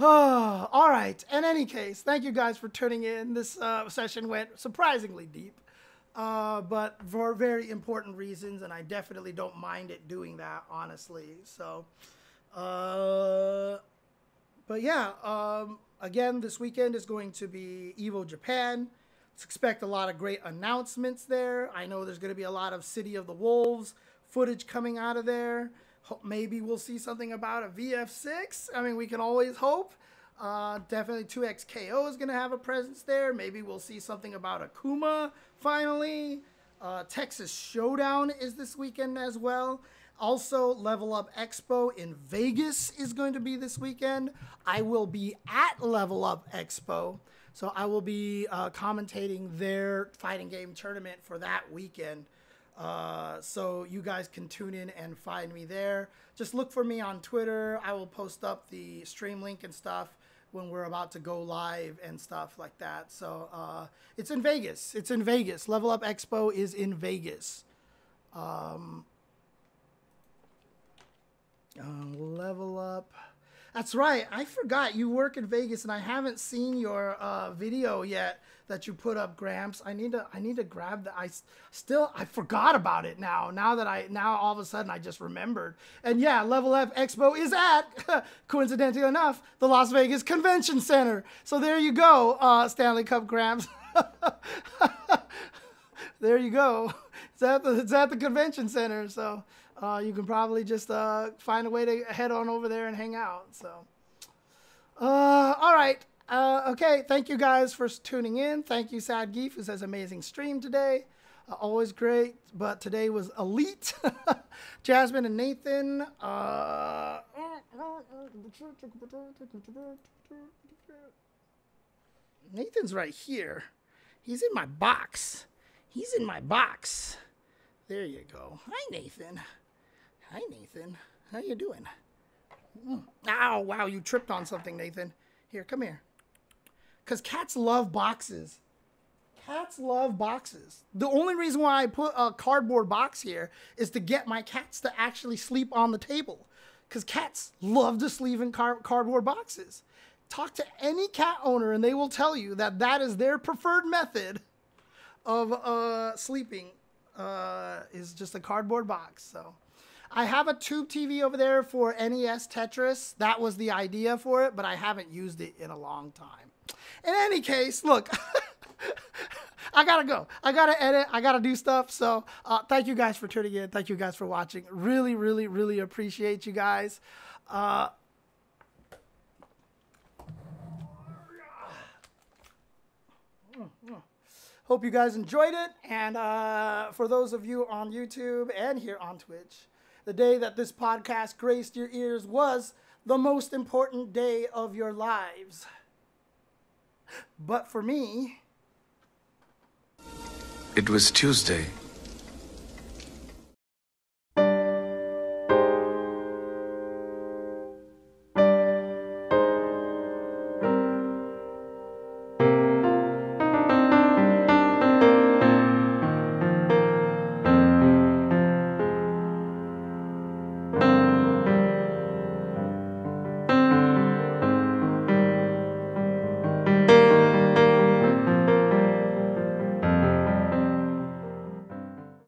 right. In any case, thank you guys for tuning in. This session went surprisingly deep, but for very important reasons, and I definitely don't mind it doing that, honestly. So, but yeah, again, this weekend is going to be EVO Japan. Let's expect a lot of great announcements there. I know there's going to be a lot of City of the Wolves footage coming out of there. Maybe we'll see something about a VF6. I mean, we can always hope. Definitely 2XKO is going to have a presence there. Maybe we'll see something about Akuma finally. Texas Showdown is this weekend as well. Also, Level Up Expo in Vegas is going to be this weekend. I will be at Level Up Expo. So I will be commentating their fighting game tournament for that weekend. So you guys can tune in and find me there. Just look for me on Twitter. I will post up the stream link and stuff when we're about to go live and stuff like that. So it's in Vegas. It's in Vegas. Level Up Expo is in Vegas. Level Up. That's right. I forgot you work in Vegas, and I haven't seen your video yet that you put up, Gramps. I need to grab that. I forgot about it now. Now all of a sudden I just remembered. And yeah, Level Up Expo is at, coincidentally enough, the Las Vegas Convention Center. So there you go, Stanley Cup Gramps. There you go. It's at the convention center. So. You can probably just find a way to head on over there and hang out. So, all right. Okay. Thank you guys for tuning in. Thank you, Sad Geef, who says amazing stream today. Always great, but today was elite. Jasmine and Nathan. Nathan's right here. He's in my box. He's in my box. There you go. Hi, Nathan. Hi, Nathan. How you doing? Ow, wow, you tripped on something, Nathan. Here, come here. Because cats love boxes. Cats love boxes. The only reason why I put a cardboard box here is to get my cats to actually sleep on the table. Because cats love to sleep in cardboard boxes. Talk to any cat owner and they will tell you that that is their preferred method of sleeping, is just a cardboard box. So I have a tube TV over there for NES Tetris. That was the idea for it, but I haven't used it in a long time. In any case, look, I gotta go. I gotta edit. I gotta do stuff. So thank you guys for tuning in. Thank you guys for watching. Really, really, really appreciate you guys. Hope you guys enjoyed it. And for those of you on YouTube and here on Twitch, the day that this podcast graced your ears was the most important day of your lives. But for me, it was Tuesday.